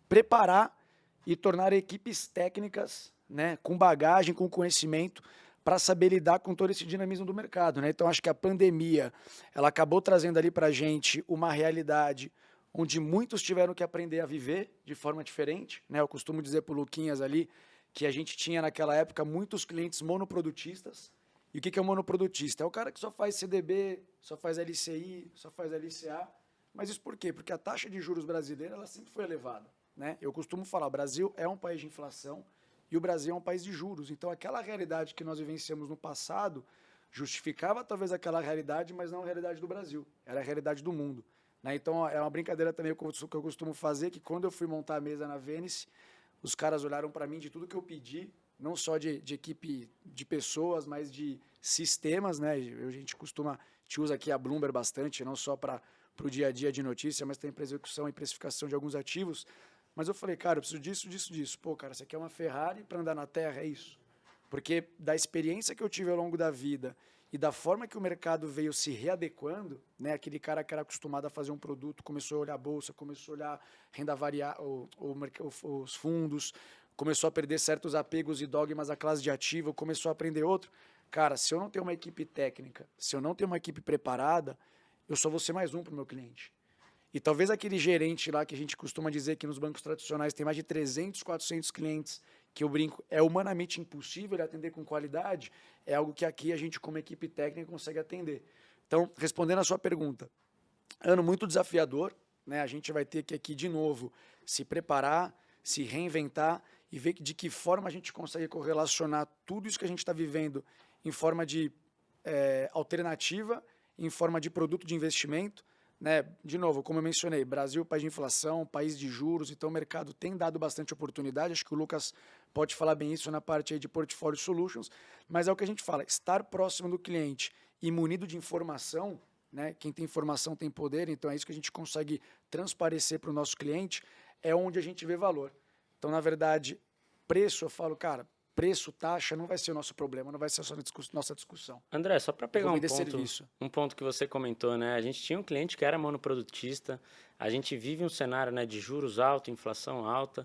preparar e tornar equipes técnicas, né, com bagagem, com conhecimento, para saber lidar com todo esse dinamismo do mercado, né? Então, acho que a pandemia ela acabou trazendo ali para a gente uma realidade onde muitos tiveram que aprender a viver de forma diferente, né? Eu costumo dizer para o Luquinhas ali que a gente tinha naquela época muitos clientes monoprodutistas. E o que é um monoprodutista? É o cara que só faz CDB, só faz LCI, só faz LCA. Mas isso por quê? Porque a taxa de juros brasileira ela sempre foi elevada, né? Eu costumo falar, o Brasil é um país de inflação e o Brasil é um país de juros. Então, aquela realidade que nós vivenciamos no passado justificava talvez aquela realidade, mas não a realidade do Brasil. Era a realidade do mundo, né? Então, é uma brincadeira também que eu costumo fazer, que quando eu fui montar a mesa na Vênice, os caras olharam para mim de tudo que eu pedi, não só de equipe de pessoas, mas de sistemas, né? A gente usa aqui a Bloomberg bastante, não só para o dia a dia de notícia, mas tem para execução e precificação de alguns ativos. Mas eu falei, cara, eu preciso disso, disso, disso. Pô, cara, você quer uma Ferrari para andar na Terra? É isso. Porque da experiência que eu tive ao longo da vida e da forma que o mercado veio se readequando, né? Aquele cara que era acostumado a fazer um produto, começou a olhar a bolsa, começou a olhar renda variável, os fundos, começou a perder certos apegos e dogmas à classe de ativo, começou a aprender outro. Cara, se eu não tenho uma equipe técnica, se eu não tenho uma equipe preparada, eu só vou ser mais um para o meu cliente. E talvez aquele gerente lá que a gente costuma dizer que nos bancos tradicionais tem mais de 300, 400 clientes, que eu brinco, é humanamente impossível ele atender com qualidade, é algo que aqui a gente como equipe técnica consegue atender. Então, respondendo a sua pergunta, ano muito desafiador, né? A gente vai ter que aqui de novo se preparar, se reinventar e ver de que forma a gente consegue correlacionar tudo isso que a gente está vivendo em forma de alternativa, em forma de produto de investimento, né? De novo, como eu mencionei, Brasil, país de inflação, país de juros, então o mercado tem dado bastante oportunidade, acho que o Lucas pode falar bem isso na parte aí de Portfolio Solutions, mas é o que a gente fala, estar próximo do cliente e munido de informação, né? Quem tem informação tem poder, então é isso que a gente consegue transparecer para o nosso cliente, é onde a gente vê valor. Então, na verdade, preço, eu falo, cara, preço, taxa, não vai ser o nosso problema, não vai ser a nossa discussão. André, só para pegar serviço. um ponto que você comentou, né? A gente tinha um cliente que era monoprodutista, a gente vive um cenário, né, de juros altos, inflação alta,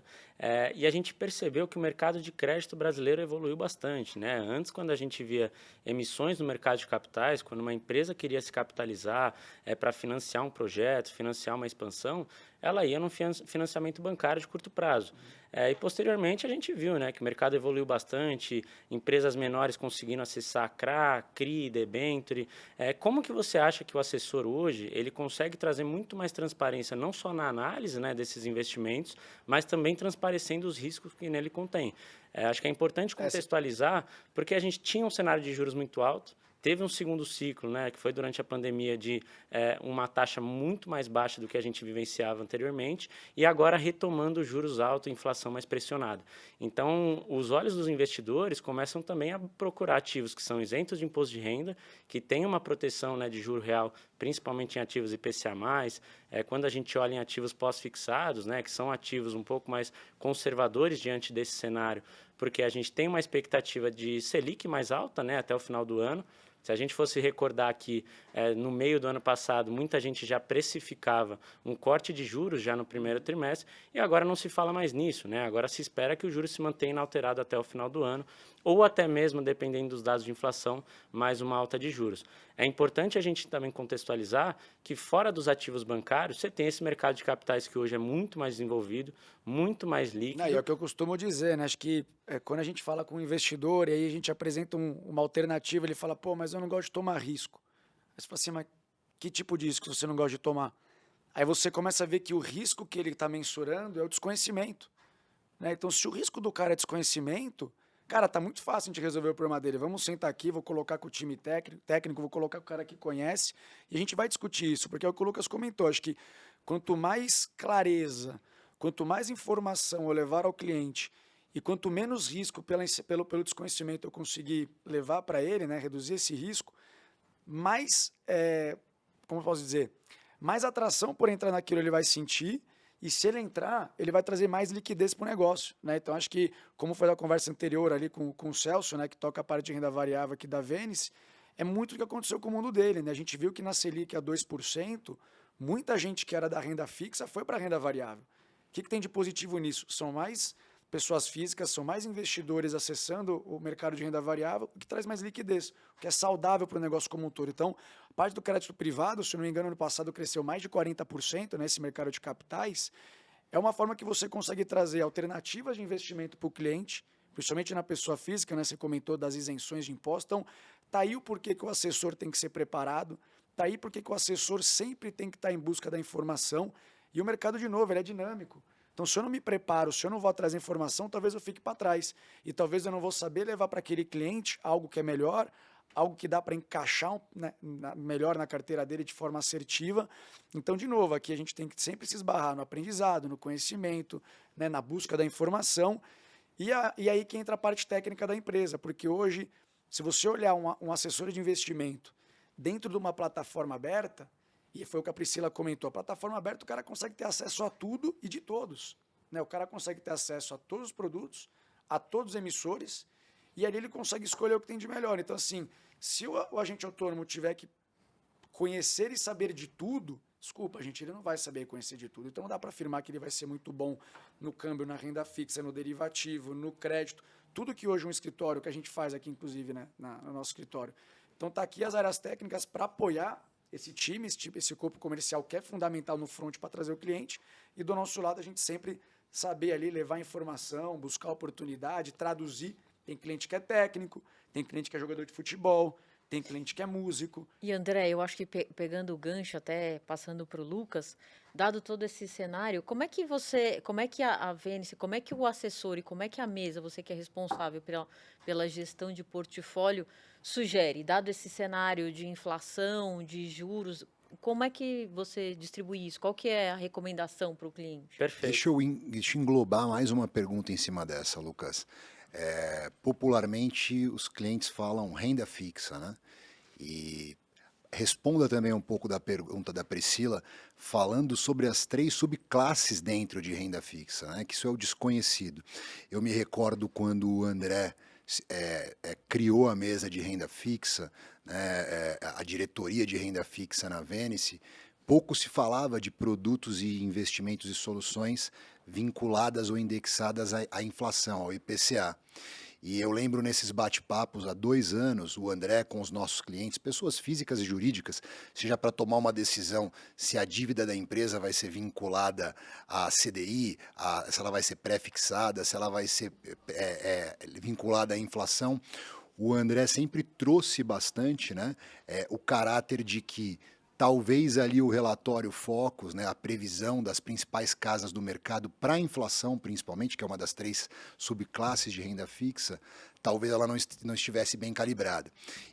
e a gente percebeu que o mercado de crédito brasileiro evoluiu bastante, né? Antes, quando a gente via emissões no mercado de capitais, quando uma empresa queria se capitalizar para financiar um projeto, financiar uma expansão, ela ia num financiamento bancário de curto prazo. E posteriormente a gente viu, né, que o mercado evoluiu bastante, empresas menores conseguindo acessar CRA, CRI, debenture. Como que você acha que o assessor hoje ele consegue trazer muito mais transparência, não só na análise, né, desses investimentos, mas também transparecendo os riscos que nele contém? Acho que é importante contextualizar, porque a gente tinha um cenário de juros muito alto, teve um segundo ciclo, né, que foi durante a pandemia de uma taxa muito mais baixa do que a gente vivenciava anteriormente, e agora retomando juros altos e inflação mais pressionada. Então, os olhos dos investidores começam também a procurar ativos que são isentos de imposto de renda, que têm uma proteção, né, de juro real, principalmente em ativos IPCA+, quando a gente olha em ativos pós-fixados, né, que são ativos um pouco mais conservadores diante desse cenário, porque a gente tem uma expectativa de Selic mais alta, né, até o final do ano. Se a gente fosse recordar que no meio do ano passado muita gente já precificava um corte de juros já no primeiro trimestre e agora não se fala mais nisso, né? Agora se espera que o juros se mantenha inalterado até o final do ano ou até mesmo, dependendo dos dados de inflação, mais uma alta de juros. É importante a gente também contextualizar que fora dos ativos bancários, você tem esse mercado de capitais que hoje é muito mais desenvolvido, muito mais líquido. Não, e é o que eu costumo dizer, né? Acho que quando a gente fala com um investidor e aí a gente apresenta uma alternativa, ele fala, pô, mas eu não gosto de tomar risco. Aí você fala assim, mas que tipo de risco você não gosta de tomar? Aí você começa a ver que o risco que ele está mensurando é o desconhecimento, né? Então, se o risco do cara é desconhecimento, Cara, tá muito fácil a gente resolver o problema dele. Vamos sentar aqui, vou colocar com o time técnico, vou colocar com o cara que conhece e a gente vai discutir isso, porque é o que o Lucas comentou. Acho que quanto mais clareza, quanto mais informação eu levar ao cliente e quanto menos risco pelo desconhecimento eu conseguir levar para ele, né, reduzir esse risco, mais, como eu posso dizer, mais atração por entrar naquilo ele vai sentir. E se ele entrar, ele vai trazer mais liquidez para o negócio, né? Então, acho que, como foi a conversa anterior ali com o Celso, né, que toca a parte de renda variável aqui da Venice, é muito o que aconteceu com o mundo dele, né? A gente viu que na Selic a 2%, muita gente que era da renda fixa foi para a renda variável. O que tem de positivo nisso? São mais pessoas físicas, são mais investidores acessando o mercado de renda variável, o que traz mais liquidez, o que é saudável para o negócio como um todo. Então, a parte do crédito privado, se não me engano, ano passado cresceu mais de 40% nesse mercado de capitais. É uma forma que você consegue trazer alternativas de investimento para o cliente, principalmente na pessoa física, né? Você comentou das isenções de impostos. Então, tá aí o porquê que o assessor tem que ser preparado, tá aí porque que o assessor sempre tem que estar em busca da informação. E o mercado, de novo, ele é dinâmico. Então, se eu não me preparo, se eu não vou atrás da informação, talvez eu fique para trás. E talvez eu não vou saber levar para aquele cliente algo que é melhor, algo que dá para encaixar melhor na carteira dele de forma assertiva. Então, de novo, aqui a gente tem que sempre se esbarrar no aprendizado, no conhecimento, né, na busca da informação. E aí que entra a parte técnica da empresa, porque hoje, se você olhar um assessor de investimento dentro de uma plataforma aberta, e foi o que a Priscila comentou, a plataforma aberta o cara consegue ter acesso a tudo e de todos, né? O cara consegue ter acesso a todos os produtos, a todos os emissores, e ali ele consegue escolher o que tem de melhor. Então, assim, se o agente autônomo tiver que conhecer e saber de tudo, desculpa, gente, ele não vai saber conhecer de tudo. Então, dá para afirmar que ele vai ser muito bom no câmbio, na renda fixa, no derivativo, no crédito, tudo que hoje um escritório, que a gente faz aqui, inclusive, né, no nosso escritório. Então, tá aqui as áreas técnicas para apoiar esse time, esse corpo comercial que é fundamental no front para trazer o cliente, e do nosso lado a gente sempre saber ali levar informação, buscar oportunidade, traduzir. Tem cliente que é técnico, tem cliente que é jogador de futebol, tem cliente que é músico. E André, eu acho que pegando o gancho, até passando para o Lucas, dado todo esse cenário, como é que a Venice, como é que o assessor e como é que a mesa, você que é responsável pela gestão de portfólio, sugere, dado esse cenário de inflação, de juros, como é que você distribui isso? Qual que é a recomendação para o cliente? Perfeito. Deixa eu englobar mais uma pergunta em cima dessa, Lucas. Popularmente, os clientes falam renda fixa, né? E responda também um pouco da pergunta da Priscila, falando sobre as 3 subclasses dentro de renda fixa, né? Que isso é o desconhecido. Eu me recordo quando o André criou a mesa de renda fixa, né, a diretoria de renda fixa na Venice, pouco se falava de produtos e investimentos e soluções vinculadas ou indexadas à inflação, ao IPCA. E eu lembro nesses bate-papos, há 2 anos, o André com os nossos clientes, pessoas físicas e jurídicas, seja para tomar uma decisão se a dívida da empresa vai ser vinculada à CDI, se ela vai ser pré-fixada, se ela vai ser vinculada à inflação, o André sempre trouxe bastante, né, o caráter de que talvez ali o relatório Focus, né, a previsão das principais casas do mercado para a inflação, principalmente, que é uma das 3 subclasses de renda fixa, talvez ela não estivesse bem calibrada.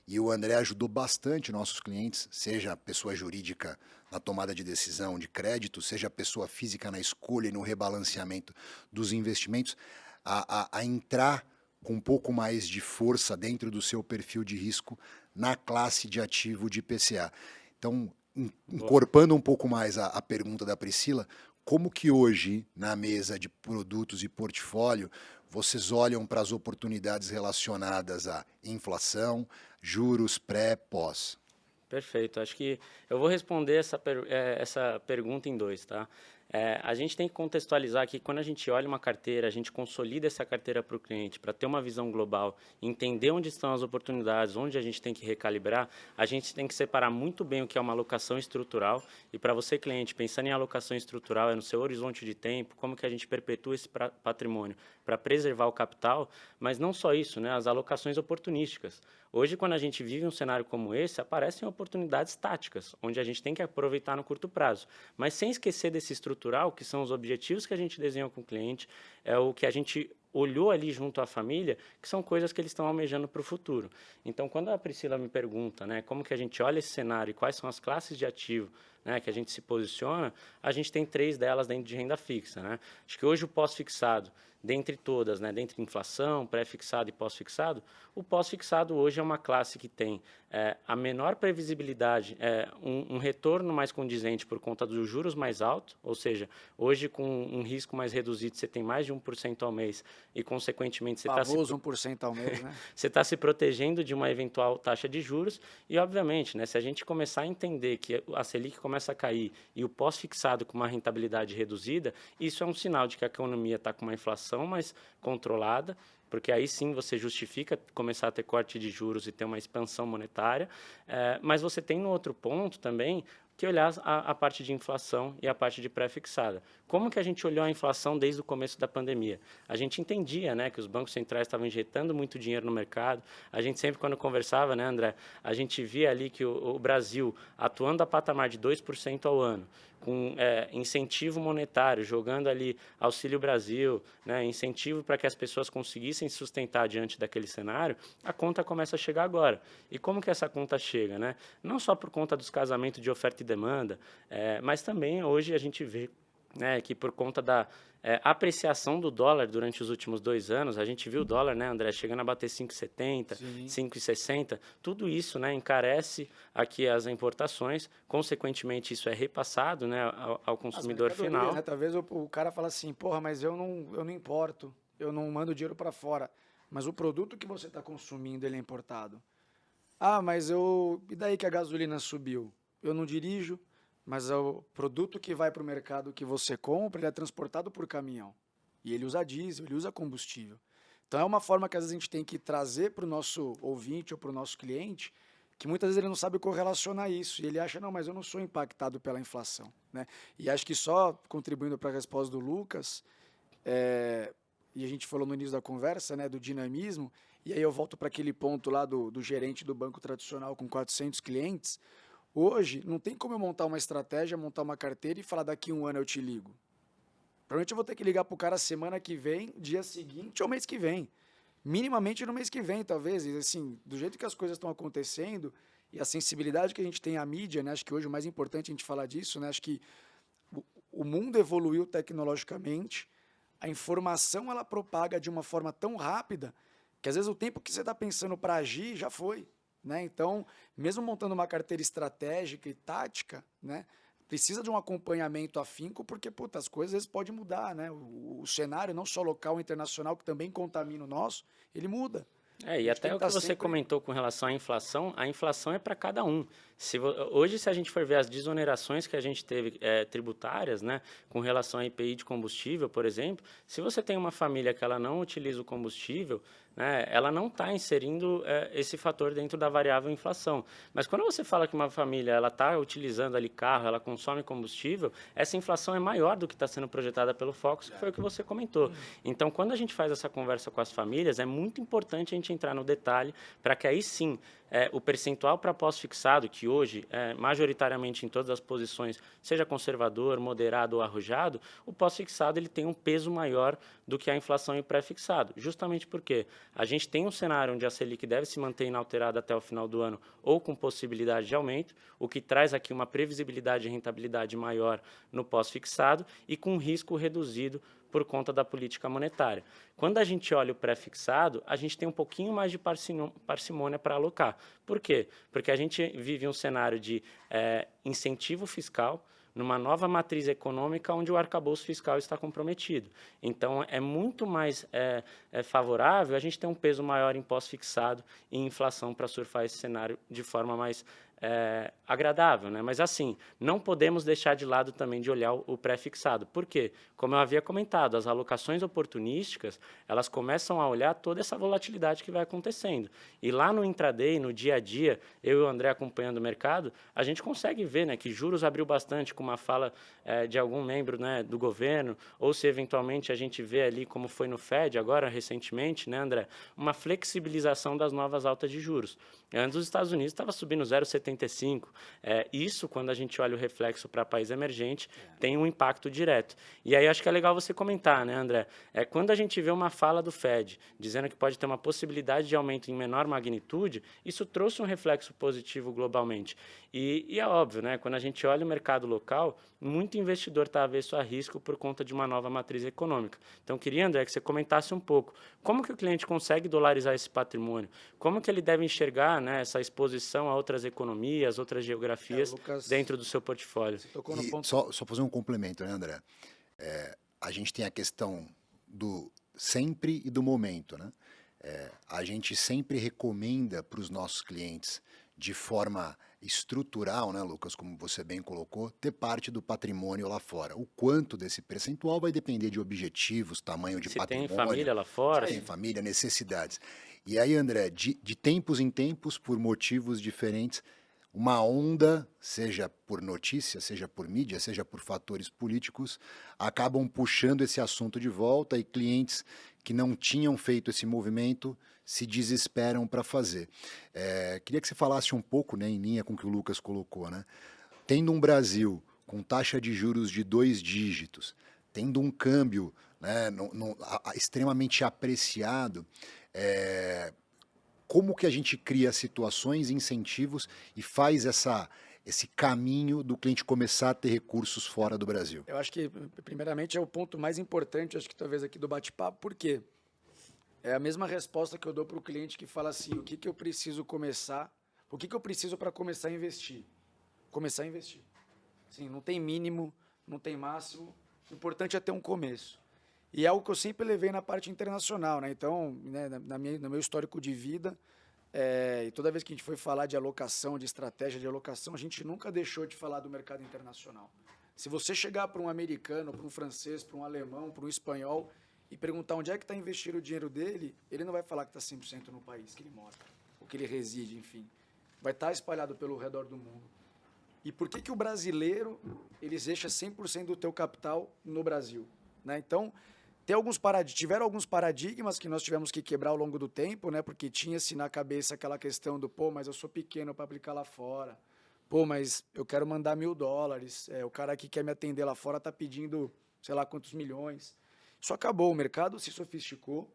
E o André ajudou bastante nossos clientes, seja a pessoa jurídica na tomada de decisão de crédito, seja a pessoa física na escolha e no rebalanceamento dos investimentos, a entrar com um pouco mais de força dentro do seu perfil de risco na classe de ativo de IPCA. Então, encorpando um pouco mais a pergunta da Priscila, como que hoje, na mesa de produtos e portfólio, vocês olham para as oportunidades relacionadas à inflação, juros pré, pós? Perfeito. Acho que eu vou responder essa pergunta em 2, tá? A gente tem que contextualizar que quando a gente olha uma carteira, a gente consolida essa carteira para o cliente, para ter uma visão global, entender onde estão as oportunidades, onde a gente tem que recalibrar, a gente tem que separar muito bem o que é uma alocação estrutural. E para você, cliente, pensando em alocação estrutural, é no seu horizonte de tempo, como que a gente perpetua esse patrimônio para preservar o capital, mas não só isso, né? As alocações oportunísticas. Hoje, quando a gente vive um cenário como esse, aparecem oportunidades táticas, onde a gente tem que aproveitar no curto prazo, mas sem esquecer desse estrutural, que são os objetivos que a gente desenha com o cliente, é o que a gente olhou ali junto à família, que são coisas que eles estão almejando para o futuro. Então, quando a Priscila me pergunta, né, como que a gente olha esse cenário e quais são as classes de ativo, né, que a gente se posiciona, a gente tem 3 delas dentro de renda fixa, né? Acho que hoje o pós-fixado, dentre todas, né, dentre inflação, pré-fixado e pós-fixado, o pós-fixado hoje é uma classe que tem a menor previsibilidade, um retorno mais condizente por conta dos juros mais altos, ou seja, hoje com um risco mais reduzido, você tem mais de 1% ao mês e, consequentemente, você está Famoso 1% ao mês, né? você está se protegendo de uma eventual taxa de juros e, obviamente, né, se a gente começar a entender que a Selic começa a cair e o pós-fixado com uma rentabilidade reduzida, isso é um sinal de que a economia está com uma inflação mais controlada, porque aí sim você justifica começar a ter corte de juros e ter uma expansão monetária, mas você tem no outro ponto também que olhar a parte de inflação e a parte de pré-fixada. Como que a gente olhou a inflação desde o começo da pandemia? A gente entendia, né, que os bancos centrais estavam injetando muito dinheiro no mercado. A gente sempre, quando conversava, né, André, a gente via ali que o Brasil atuando a patamar de 2% ao ano, com incentivo monetário, jogando ali Auxílio Brasil, né, incentivo para que as pessoas conseguissem se sustentar diante daquele cenário, a conta começa a chegar agora. E como que essa conta chega? Né? Não só por conta dos casamentos de oferta e demanda, mas também hoje a gente vê, né, que por conta da apreciação do dólar durante os últimos 2 anos, a gente viu o dólar, né, André, chegando a bater 5,70, 5,60, tudo isso, né, encarece aqui as importações, consequentemente isso é repassado, né, ao consumidor final. Né? Talvez o cara fala assim, porra, mas eu não importo, eu não mando dinheiro para fora, mas o produto que você está consumindo, ele é importado. Ah, mas e daí que a gasolina subiu? Eu não dirijo, mas o produto que vai para o mercado que você compra, ele é transportado por caminhão. E ele usa diesel, ele usa combustível. Então é uma forma que às vezes a gente tem que trazer para o nosso ouvinte ou para o nosso cliente, que muitas vezes ele não sabe correlacionar isso. E ele acha, não, mas eu não sou impactado pela inflação. Né? E acho que só contribuindo para a resposta do Lucas, e a gente falou no início da conversa, né, do dinamismo, e aí eu volto para aquele ponto lá do gerente do banco tradicional com 400 clientes. Hoje, não tem como eu montar uma estratégia, montar uma carteira e falar daqui a 1 ano eu te ligo. Provavelmente eu vou ter que ligar para o cara semana que vem, dia seguinte ou mês que vem. Minimamente no mês que vem, talvez. E, assim, do jeito que as coisas estão acontecendo e a sensibilidade que a gente tem à mídia, né? Acho que hoje o mais importante é a gente falar disso, né? Acho que o mundo evoluiu tecnologicamente, a informação ela propaga de uma forma tão rápida que às vezes o tempo que você está pensando para agir já foi. Né? Então, mesmo montando uma carteira estratégica e tática, né, precisa de um acompanhamento afinco, porque as coisas às vezes podem mudar. Né? O cenário, não só local e internacional, que também contamina o nosso, ele muda. E até o que você comentou com relação à inflação, a inflação é para cada um. Hoje, se a gente for ver as desonerações que a gente teve tributárias, né, com relação a IPI de combustível, por exemplo, se você tem uma família que ela não utiliza o combustível, né, ela não está inserindo esse fator dentro da variável inflação. Mas quando você fala que uma família ela está utilizando ali carro, ela consome combustível, essa inflação é maior do que está sendo projetada pelo Focus, que foi o que você comentou. Então, quando a gente faz essa conversa com as famílias, é muito importante a gente entrar no detalhe para que aí sim o percentual para pós-fixado, que hoje, majoritariamente em todas as posições, seja conservador, moderado ou arrojado, o pós-fixado ele tem um peso maior do que a inflação e o pré-fixado. Justamente porque a gente tem um cenário onde a Selic deve se manter inalterada até o final do ano ou com possibilidade de aumento, o que traz aqui uma previsibilidade de rentabilidade maior no pós-fixado e com risco reduzido por conta da política monetária. Quando a gente olha o pré-fixado, a gente tem um pouquinho mais de parcimônia para alocar. Por quê? Porque a gente vive um cenário de incentivo fiscal numa nova matriz econômica onde o arcabouço fiscal está comprometido. Então, é muito mais favorável a gente ter um peso maior em pós-fixado e inflação para surfar esse cenário de forma mais agradável, né? Mas assim, não podemos deixar de lado também de olhar o pré-fixado. Por quê? Como eu havia comentado, as alocações oportunísticas, elas começam a olhar toda essa volatilidade que vai acontecendo. E lá no intraday, no dia a dia, eu e o André acompanhando o mercado, a gente consegue ver, né, que juros abriu bastante com uma fala de algum membro, né, do governo, ou se eventualmente a gente vê ali como foi no Fed agora recentemente, né, André, uma flexibilização das novas altas de juros. Antes os Estados Unidos estava subindo 0,75. Isso, quando a gente olha o reflexo para país emergente, tem um impacto direto. E aí acho que é legal você comentar, né, André? Quando a gente vê uma fala do Fed dizendo que pode ter uma possibilidade de aumento em menor magnitude, isso trouxe um reflexo positivo globalmente. E é óbvio, né? Quando a gente olha o mercado local, muito investidor está avesso a risco por conta de uma nova matriz econômica. Então, queria, André, que você comentasse um pouco como que o cliente consegue dolarizar esse patrimônio, como que ele deve enxergar, né, essa exposição a outras economias, outras geografias Lucas, dentro do seu portfólio. tocou no E ponto. só fazer um complemento, né, André? A gente tem a questão do sempre e do momento, né? A gente sempre recomenda para os nossos clientes, de forma estrutural, né, Lucas, como você bem colocou, ter parte do patrimônio lá fora. O quanto desse percentual vai depender de objetivos, tamanho de Se patrimônio. tem família lá fora. Tem família, necessidades. E aí, André, de tempos em tempos, por motivos diferentes, uma onda, seja por notícia, seja por mídia, seja por fatores políticos, acabam puxando esse assunto de volta e clientes que não tinham feito esse movimento se desesperam para fazer. Queria que você falasse um pouco, né, em linha com o que o Lucas colocou, né? Tendo um Brasil com taxa de juros de 2 dígitos, tendo um câmbio, né, extremamente apreciado, como que a gente cria situações, incentivos e faz esse caminho do cliente começar a ter recursos fora do Brasil? Eu acho que, primeiramente, é o ponto mais importante, acho que talvez aqui do bate-papo, porque é a mesma resposta que eu dou para o cliente que fala assim, o que eu preciso começar, o que eu preciso para começar a investir? Começar a investir. Sim, não tem mínimo, não tem máximo, o importante é ter um começo. E é algo que eu sempre levei na parte internacional, né? Então, né, no meu histórico de vida, e toda vez que a gente foi falar de alocação, de estratégia de alocação, a gente nunca deixou de falar do mercado internacional. Se você chegar para um americano, para um francês, para um alemão, para um espanhol e perguntar onde é que está investindo o dinheiro dele, ele não vai falar que está 100% no país que ele mora, ou que ele reside, enfim. Vai estar espalhado pelo redor do mundo. E por que o brasileiro, ele deixa 100% do teu capital no Brasil? Né? Então, tiveram alguns paradigmas que nós tivemos que quebrar ao longo do tempo, né? Porque tinha-se na cabeça aquela questão do, mas eu sou pequeno para aplicar lá fora. Mas eu quero mandar $1.000. O cara que quer me atender lá fora está pedindo, sei lá quantos milhões. Isso acabou, o mercado se sofisticou,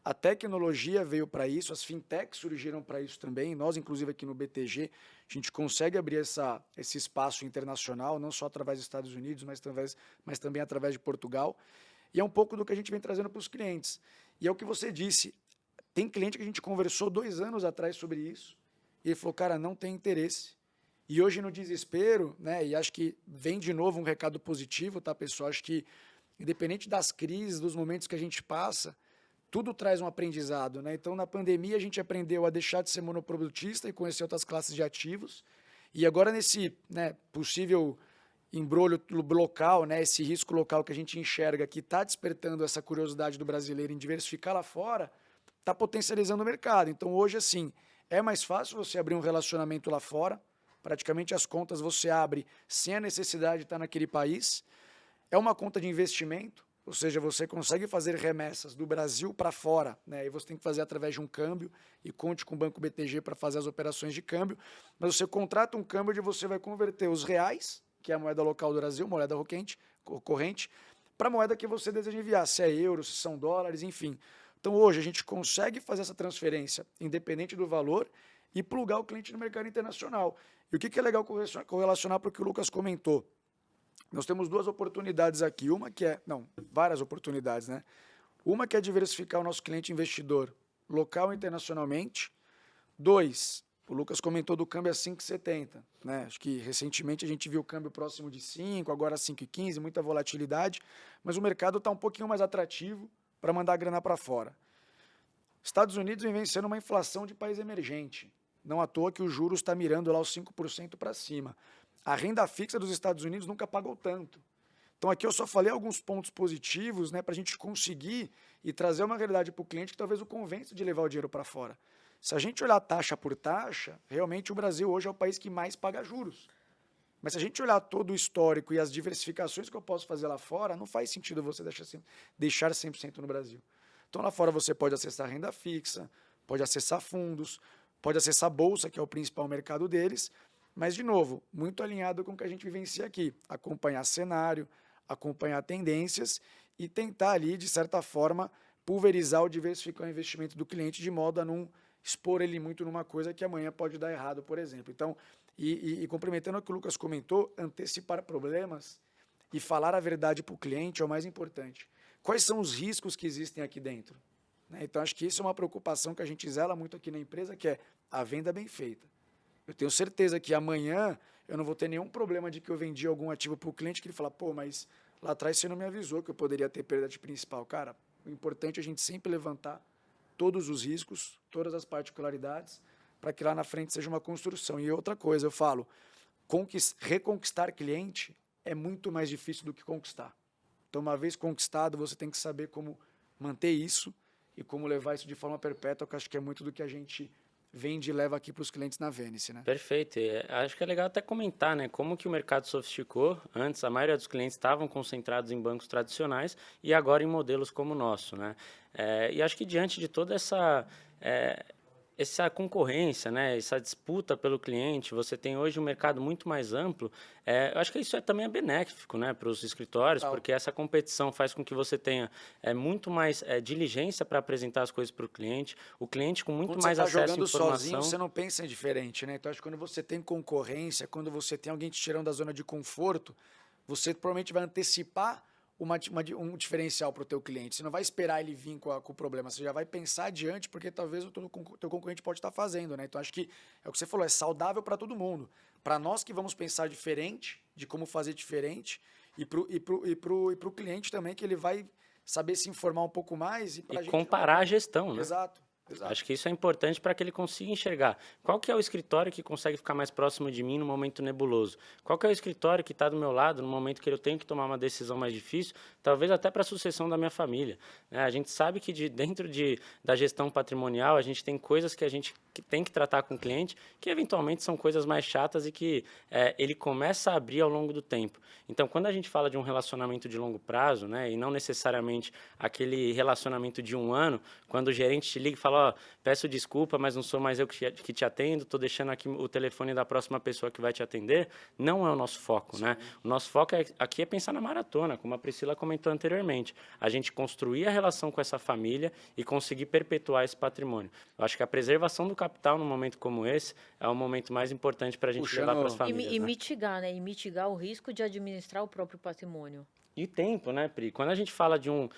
a tecnologia veio para isso, as fintechs surgiram para isso também. Nós, inclusive, aqui no BTG, a gente consegue abrir esse espaço internacional, não só através dos Estados Unidos, mas também através de Portugal. E é um pouco do que a gente vem trazendo para os clientes. E é o que você disse, tem cliente que a gente conversou 2 anos atrás sobre isso, e ele falou, cara, não tem interesse. E hoje no desespero, né, e acho que vem de novo um recado positivo, tá, pessoal? Acho que, independente das crises, dos momentos que a gente passa, tudo traz um aprendizado, né? Então, na pandemia, a gente aprendeu a deixar de ser monoprodutista e conhecer outras classes de ativos. E agora, nesse, né, possível embrolho local, né, esse risco local que a gente enxerga que está despertando essa curiosidade do brasileiro em diversificar lá fora, está potencializando o mercado. Então, hoje, assim, é mais fácil você abrir um relacionamento lá fora, praticamente as contas você abre sem a necessidade de estar naquele país. É uma conta de investimento, ou seja, você consegue fazer remessas do Brasil para fora, né? E você tem que fazer através de um câmbio e conte com o Banco BTG para fazer as operações de câmbio, mas você contrata um câmbio onde você vai converter os reais, que é a moeda local do Brasil, moeda corrente, para a moeda que você deseja enviar, se é euros, se são dólares, enfim. Então, hoje, a gente consegue fazer essa transferência, independente do valor, e plugar o cliente no mercado internacional. E o que é legal correlacionar para o que o Lucas comentou? Nós temos 2 oportunidades aqui. Várias oportunidades, né? Uma que é diversificar o nosso cliente investidor local e internacionalmente. 2, o Lucas comentou do câmbio a 5,70, né? Acho que recentemente a gente viu o câmbio próximo de 5, agora 5,15, muita volatilidade, mas o mercado está um pouquinho mais atrativo para mandar a grana para fora. Estados Unidos vem vencendo uma inflação de país emergente. Não à toa que o juros está mirando lá os 5% para cima. A renda fixa dos Estados Unidos nunca pagou tanto. Então aqui eu só falei alguns pontos positivos, né, para a gente conseguir e trazer uma realidade para o cliente que talvez o convença de levar o dinheiro para fora. Se a gente olhar taxa por taxa, realmente o Brasil hoje é o país que mais paga juros. Mas se a gente olhar todo o histórico e as diversificações que eu posso fazer lá fora, não faz sentido você deixar 100% no Brasil. Então lá fora você pode acessar renda fixa, pode acessar fundos, pode acessar a bolsa, que é o principal mercado deles, mas, de novo, muito alinhado com o que a gente vivencia aqui. Acompanhar cenário, acompanhar tendências e tentar ali, de certa forma, pulverizar ou diversificar o investimento do cliente de modo a não expor ele muito numa coisa que amanhã pode dar errado, por exemplo. Então, e complementando o que o Lucas comentou, antecipar problemas e falar a verdade para o cliente é o mais importante. Quais são os riscos que existem aqui dentro? Né? Então, acho que isso é uma preocupação que a gente zela muito aqui na empresa, que é a venda bem feita. Eu tenho certeza que amanhã eu não vou ter nenhum problema de que eu vendi algum ativo para o cliente que ele fala, pô, mas lá atrás você não me avisou que eu poderia ter perda de principal. Cara, o importante é a gente sempre levantar todos os riscos, todas as particularidades, para que lá na frente seja uma construção. E outra coisa, eu falo, reconquistar cliente é muito mais difícil do que conquistar. Então, uma vez conquistado, você tem que saber como manter isso e como levar isso de forma perpétua, que eu acho que é muito do que a gente vende e leva aqui para os clientes na Venice, né? Perfeito. E acho que é legal até comentar, né, como que o mercado sofisticou. Antes, a maioria dos clientes estavam concentrados em bancos tradicionais e agora em modelos como o nosso, né? E acho que diante de toda essa concorrência, né, essa disputa pelo cliente, você tem hoje um mercado muito mais amplo. Eu acho que isso também é benéfico, né, para os escritórios, porque essa competição faz com que você tenha muito mais diligência para apresentar as coisas para o cliente com muito Quando mais você está acesso à jogando informação. sozinho, você não pensa em diferente, né? Então, acho que quando você tem concorrência, quando você tem alguém te tirando da zona de conforto, você provavelmente vai antecipar um diferencial para o teu cliente. Você não vai esperar ele vir com o problema, você já vai pensar adiante, porque talvez o teu concorrente pode estar fazendo, né? Então, acho que é o que você falou, é saudável para todo mundo. Para nós que vamos pensar diferente, de como fazer diferente, e pro cliente também, que ele vai saber se informar um pouco mais. E E comparar a gestão, né? Exato. Acho que isso é importante para que ele consiga enxergar qual que é o escritório que consegue ficar mais próximo de mim no momento nebuloso, qual que é o escritório que está do meu lado no momento que eu tenho que tomar uma decisão mais difícil, talvez até para a sucessão da minha família. A gente sabe que dentro da gestão patrimonial a gente tem coisas que a gente tem que tratar com o cliente que eventualmente são coisas mais chatas e que ele começa a abrir ao longo do tempo. Então, quando a gente fala de um relacionamento de longo prazo, né, e não necessariamente aquele relacionamento de um ano, quando o gerente te liga e fala, peço desculpa, mas não sou mais eu que te atendo, estou deixando aqui o telefone da próxima pessoa que vai te atender, não é o nosso foco, né? O nosso foco aqui é pensar na maratona, como a Priscila comentou anteriormente. A gente construir a relação com essa família e conseguir perpetuar esse patrimônio. Eu acho que a preservação do capital num momento como esse é o momento mais importante para a gente levar para as famílias. E né? mitigar, né? E mitigar o risco de administrar o próprio patrimônio. E tempo, né, Pri? Quando a gente fala de um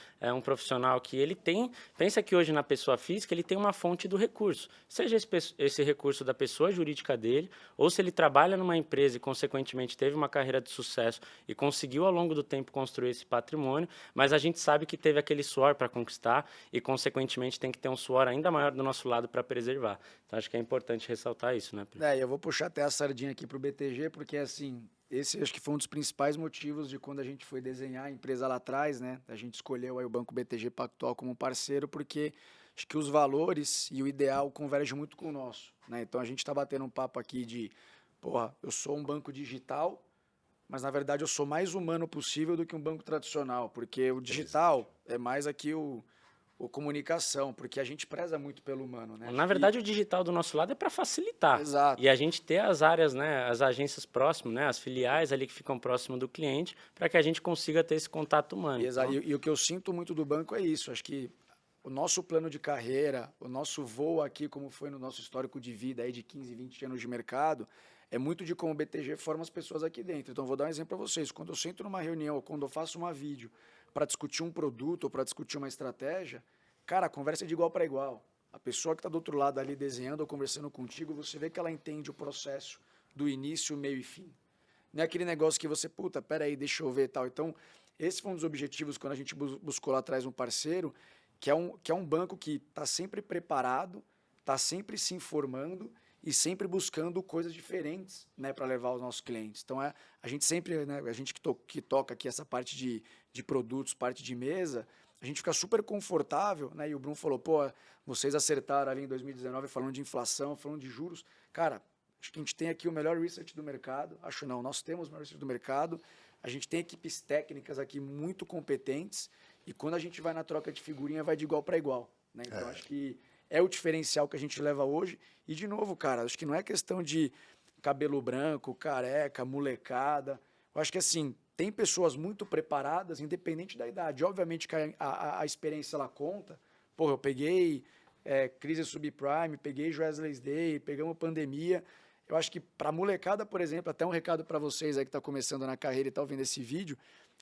profissional que ele tem, pensa que hoje na pessoa física ele tem uma fonte do recurso, seja esse recurso da pessoa jurídica dele, ou se ele trabalha numa empresa e, consequentemente, teve uma carreira de sucesso e conseguiu, ao longo do tempo, construir esse patrimônio, mas a gente sabe que teve aquele suor para conquistar e, consequentemente, tem que ter um suor ainda maior do nosso lado para preservar. Então, acho que é importante ressaltar isso, né, Pri? Eu vou puxar até a sardinha aqui para o BTG, porque, assim, esse acho que foi um dos principais motivos de quando a gente foi desenhar a empresa lá atrás, né? A gente escolheu aí o Banco BTG Pactual como parceiro, porque acho que os valores e o ideal convergem muito com o nosso, né? Então, a gente está batendo um papo aqui de, porra, eu sou um banco digital, mas, na verdade, eu sou mais humano possível do que um banco tradicional, porque o digital é mais aqui o comunicação, porque a gente preza muito pelo humano, né? Na verdade, o digital do nosso lado é para facilitar. Exato. E a gente ter as áreas, né, as agências próximas, né, as filiais ali que ficam próximo do cliente, para que a gente consiga ter esse contato humano. Exato. Então, E o que eu sinto muito do banco é isso. Acho que o nosso plano de carreira, o nosso voo aqui, como foi no nosso histórico de vida aí de 15, 20 anos de mercado, é muito de como o BTG forma as pessoas aqui dentro. Então, vou dar um exemplo para vocês. Quando eu sento numa reunião ou quando eu faço uma vídeo para discutir um produto ou para discutir uma estratégia, cara, a conversa é de igual para igual. A pessoa que está do outro lado ali desenhando ou conversando contigo, você vê que ela entende o processo do início, meio e fim. Não é aquele negócio que você, puta, peraí, deixa eu ver e tal. Então, esse foi um dos objetivos quando a gente buscou lá atrás um parceiro, que é um banco que está sempre preparado, está sempre se informando e sempre buscando coisas diferentes, né, para levar aos nossos clientes. Então, a gente sempre, né, a gente que toca aqui essa parte de produtos, parte de mesa, a gente fica super confortável, né? E o Bruno falou, pô, vocês acertaram ali em 2019 falando de inflação, falando de juros. Cara, acho que a gente tem aqui o melhor research do mercado. Acho não, nós temos o melhor research do mercado. A gente tem equipes técnicas aqui muito competentes. E quando a gente vai na troca de figurinha, vai de igual para igual, né? Então, acho que é o diferencial que a gente leva hoje. E, de novo, cara, acho que não é questão de cabelo branco, careca, molecada. Eu acho que, assim, tem pessoas muito preparadas, independente da idade. Obviamente que a experiência, ela conta. Pô, eu peguei crise subprime, peguei Wesley's Day, pegamos pandemia. Eu acho que para molecada, por exemplo, até um recado para vocês aí que está começando na carreira e está ouvindo esse vídeo,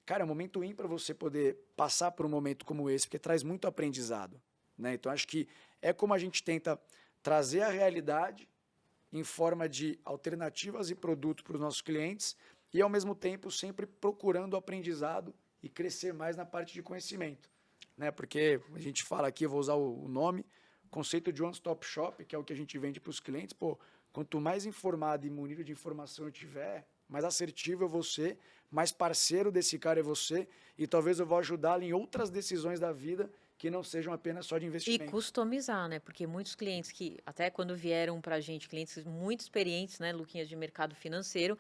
cara, é um momento ímpar para você poder passar por um momento como esse, porque traz muito aprendizado, né? Então, acho que é como a gente tenta trazer a realidade em forma de alternativas e produtos para os nossos clientes e, ao mesmo tempo, sempre procurando aprendizado e crescer mais na parte de conhecimento, né? Porque a gente fala aqui, eu vou usar o nome, conceito de one-stop shop, que é o que a gente vende para os clientes. Pô, quanto mais informado e munido de informação eu tiver, mais assertivo eu vou ser, mais parceiro desse cara é você, e talvez eu vou ajudá-lo em outras decisões da vida que não sejam apenas só de E investimento. customizar, né? Porque muitos clientes que, até quando vieram para a gente, clientes muito experientes, né, Luquinhas, de mercado financeiro,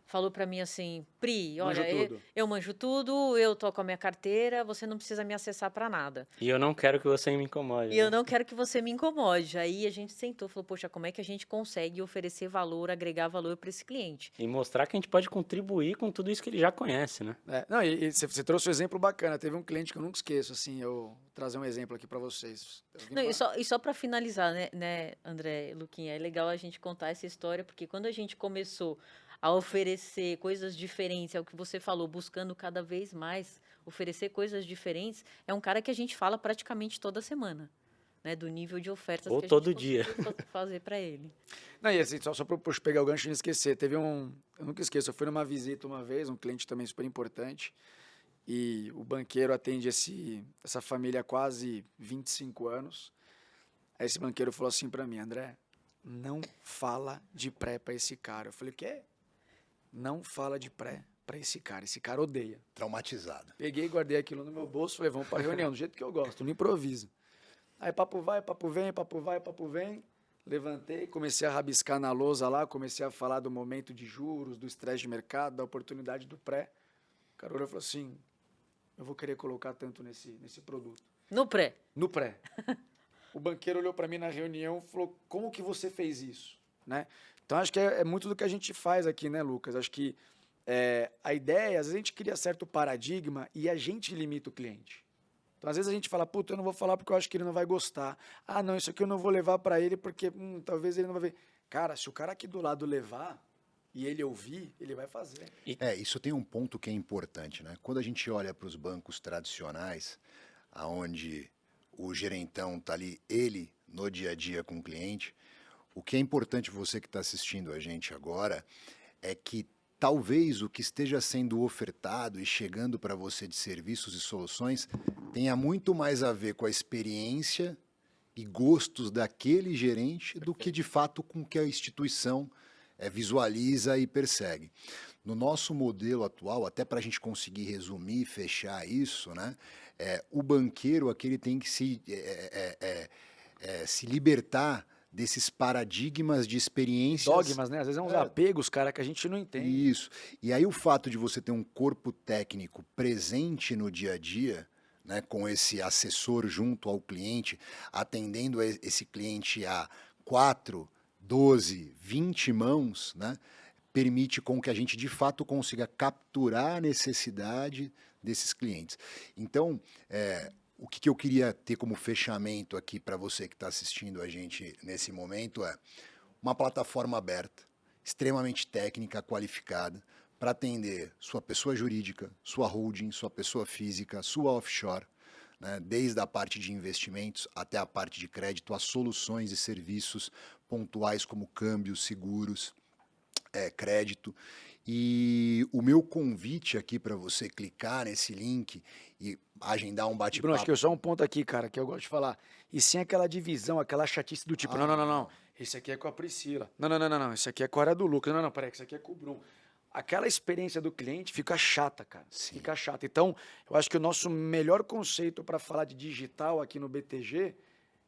falou para mim assim, Pri, Manjo olha, tudo. eu manjo tudo, eu toco a minha carteira, você não precisa me acessar para nada. E eu não quero que você me incomode. E eu né? não quero que você me incomode. Aí a gente sentou, falou, poxa, como é que a gente consegue oferecer valor, agregar valor para esse cliente? E mostrar que a gente pode contribuir com tudo isso que ele já conhece, né? Não, e você trouxe um exemplo bacana. Teve um cliente que eu nunca esqueço, assim, eu vou trazer um exemplo aqui para vocês. Eu vim Não, falar- e só para finalizar, né, André, Luquinha, é legal a gente contar essa história, porque quando a gente começou a oferecer coisas diferentes, é o que você falou, buscando cada vez mais oferecer coisas diferentes, é um cara que a gente fala praticamente toda semana, né, do nível de ofertas Ou que a todo gente dia. conseguiu fazer para ele. Não, e assim, só para pegar o gancho e não esquecer, teve um, eu nunca esqueço, eu fui numa visita uma vez, um cliente também super importante, e o banqueiro atende essa família há quase 25 anos. Aí esse banqueiro falou assim para mim, André, não fala de pré para esse cara. Eu falei, o quê? Não fala de pré para esse cara odeia. Traumatizado. Peguei, guardei aquilo no meu bolso, falei, vamos para reunião, do jeito que eu gosto, no improviso. Aí papo vai, papo vem, papo vai, papo vem. Levantei, comecei a rabiscar na lousa lá, comecei a falar do momento de juros, do estresse de mercado, da oportunidade do pré. O cara olhou e falou assim, eu vou querer colocar tanto nesse produto. No pré. No pré. O banqueiro olhou para mim na reunião e falou, como que você fez isso? Né? Então, acho que é muito do que a gente faz aqui, né, Lucas? Acho que a ideia, às vezes a gente cria certo paradigma e a gente limita o cliente. Então, às vezes a gente fala, puta, eu não vou falar porque eu acho que ele não vai gostar. Ah, não, isso aqui eu não vou levar para ele porque talvez ele não vai ver. Cara, se o cara aqui do lado levar e ele ouvir, ele vai fazer. Isso tem um ponto que é importante, né? Quando a gente olha para os bancos tradicionais, aonde o gerentão está ali, ele no dia a dia com o cliente, o que é importante você que está assistindo a gente agora é que talvez o que esteja sendo ofertado e chegando para você de serviços e soluções tenha muito mais a ver com a experiência e gostos daquele gerente do que de fato com o que a instituição visualiza e persegue. No nosso modelo atual, até para a gente conseguir resumir e fechar isso, né, o banqueiro aqui ele tem que se libertar desses paradigmas de experiências. Dogmas, né? Às vezes é uns apegos, cara, que a gente não entende. Isso. E aí o fato de você ter um corpo técnico presente no dia a dia, né, com esse assessor junto ao cliente, atendendo esse cliente a 4, 12, 20 mãos, né, permite com que a gente de fato consiga capturar a necessidade desses clientes. Então, o que eu queria ter como fechamento aqui para você que está assistindo a gente nesse momento é uma plataforma aberta, extremamente técnica, qualificada, para atender sua pessoa jurídica, sua holding, sua pessoa física, sua offshore, né, desde a parte de investimentos até a parte de crédito, as soluções e serviços pontuais como câmbios, seguros, crédito. E o meu convite aqui para você clicar nesse link e agendar um Bruno, bate-papo. acho que só um ponto aqui, cara, que eu gosto de falar. E sem aquela divisão, aquela chatice do tipo, não. Esse aqui é com a Priscila. Não. Esse aqui é com a área do Lucas. Não, peraí, esse aqui é com o Bruno. Aquela experiência do cliente fica chata, cara. Sim. Fica chata. Então, eu acho que o nosso melhor conceito para falar de digital aqui no BTG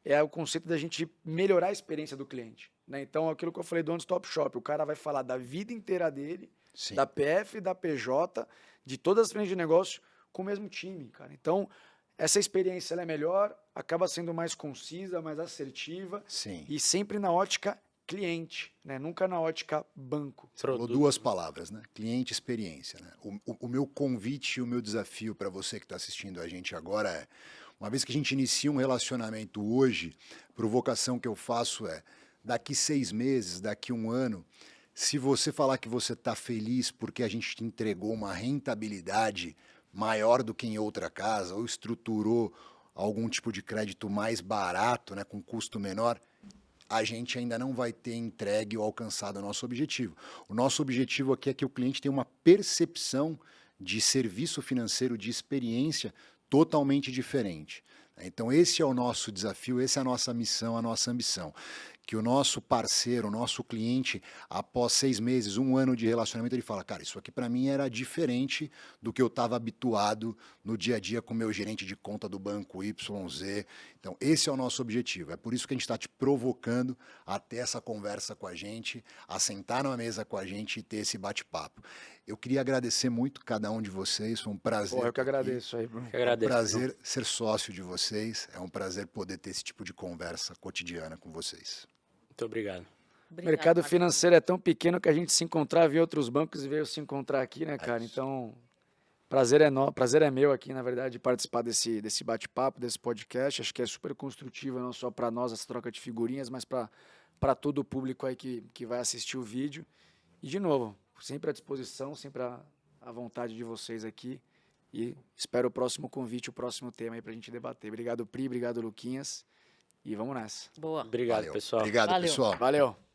é o conceito da gente melhorar a experiência do cliente, né? Então, aquilo que eu falei do One Stop Shop, o cara vai falar da vida inteira dele, Sim. da PF, da PJ, de todas as frentes de negócio com o mesmo time, cara. Então, essa experiência ela é melhor, acaba sendo mais concisa, mais assertiva Sim. e sempre na ótica cliente, né? Nunca na ótica banco. Falou duas palavras, né? Cliente e experiência. Né? O meu convite e o meu desafio para você que está assistindo a gente agora é, uma vez que a gente inicia um relacionamento hoje, a provocação que eu faço é, daqui 6 meses, daqui 1 ano, se você falar que você está feliz porque a gente te entregou uma rentabilidade maior do que em outra casa, ou estruturou algum tipo de crédito mais barato, né, com custo menor, a gente ainda não vai ter entregue ou alcançado o nosso objetivo. O nosso objetivo aqui é que o cliente tenha uma percepção de serviço financeiro, de experiência totalmente diferente. Então esse é o nosso desafio, essa é a nossa missão, a nossa ambição. Que o nosso parceiro, o nosso cliente, após 6 meses, 1 ano de relacionamento, ele fala, cara, isso aqui para mim era diferente do que eu estava habituado no dia a dia com o meu gerente de conta do banco YZ. Então esse é o nosso objetivo. É por isso que a gente está te provocando a ter essa conversa com a gente, a sentar numa mesa com a gente e ter esse bate-papo. Eu queria agradecer muito cada um de vocês, foi um prazer. Pô, eu que estar aqui. agradeço aí, Bruno. Que agradeço. É um prazer ser sócio de vocês, é um prazer poder ter esse tipo de conversa cotidiana com vocês. Muito obrigado. O Obrigada, mercado Marcos. financeiro é tão pequeno que a gente se encontrava em outros bancos e veio se encontrar aqui, né, cara? isso. Então, prazer é meu aqui, na verdade, de participar desse bate-papo, desse podcast. Acho que é super construtivo, não só para nós essa troca de figurinhas, mas para todo o público aí que vai assistir o vídeo. E, de novo, sempre à disposição, sempre à vontade de vocês aqui. E espero o próximo convite, o próximo tema aí para a gente debater. Obrigado, Pri, obrigado, Luquinhas. E vamos nessa. Boa. Obrigado, Valeu. pessoal. Obrigado, Valeu. pessoal. Valeu!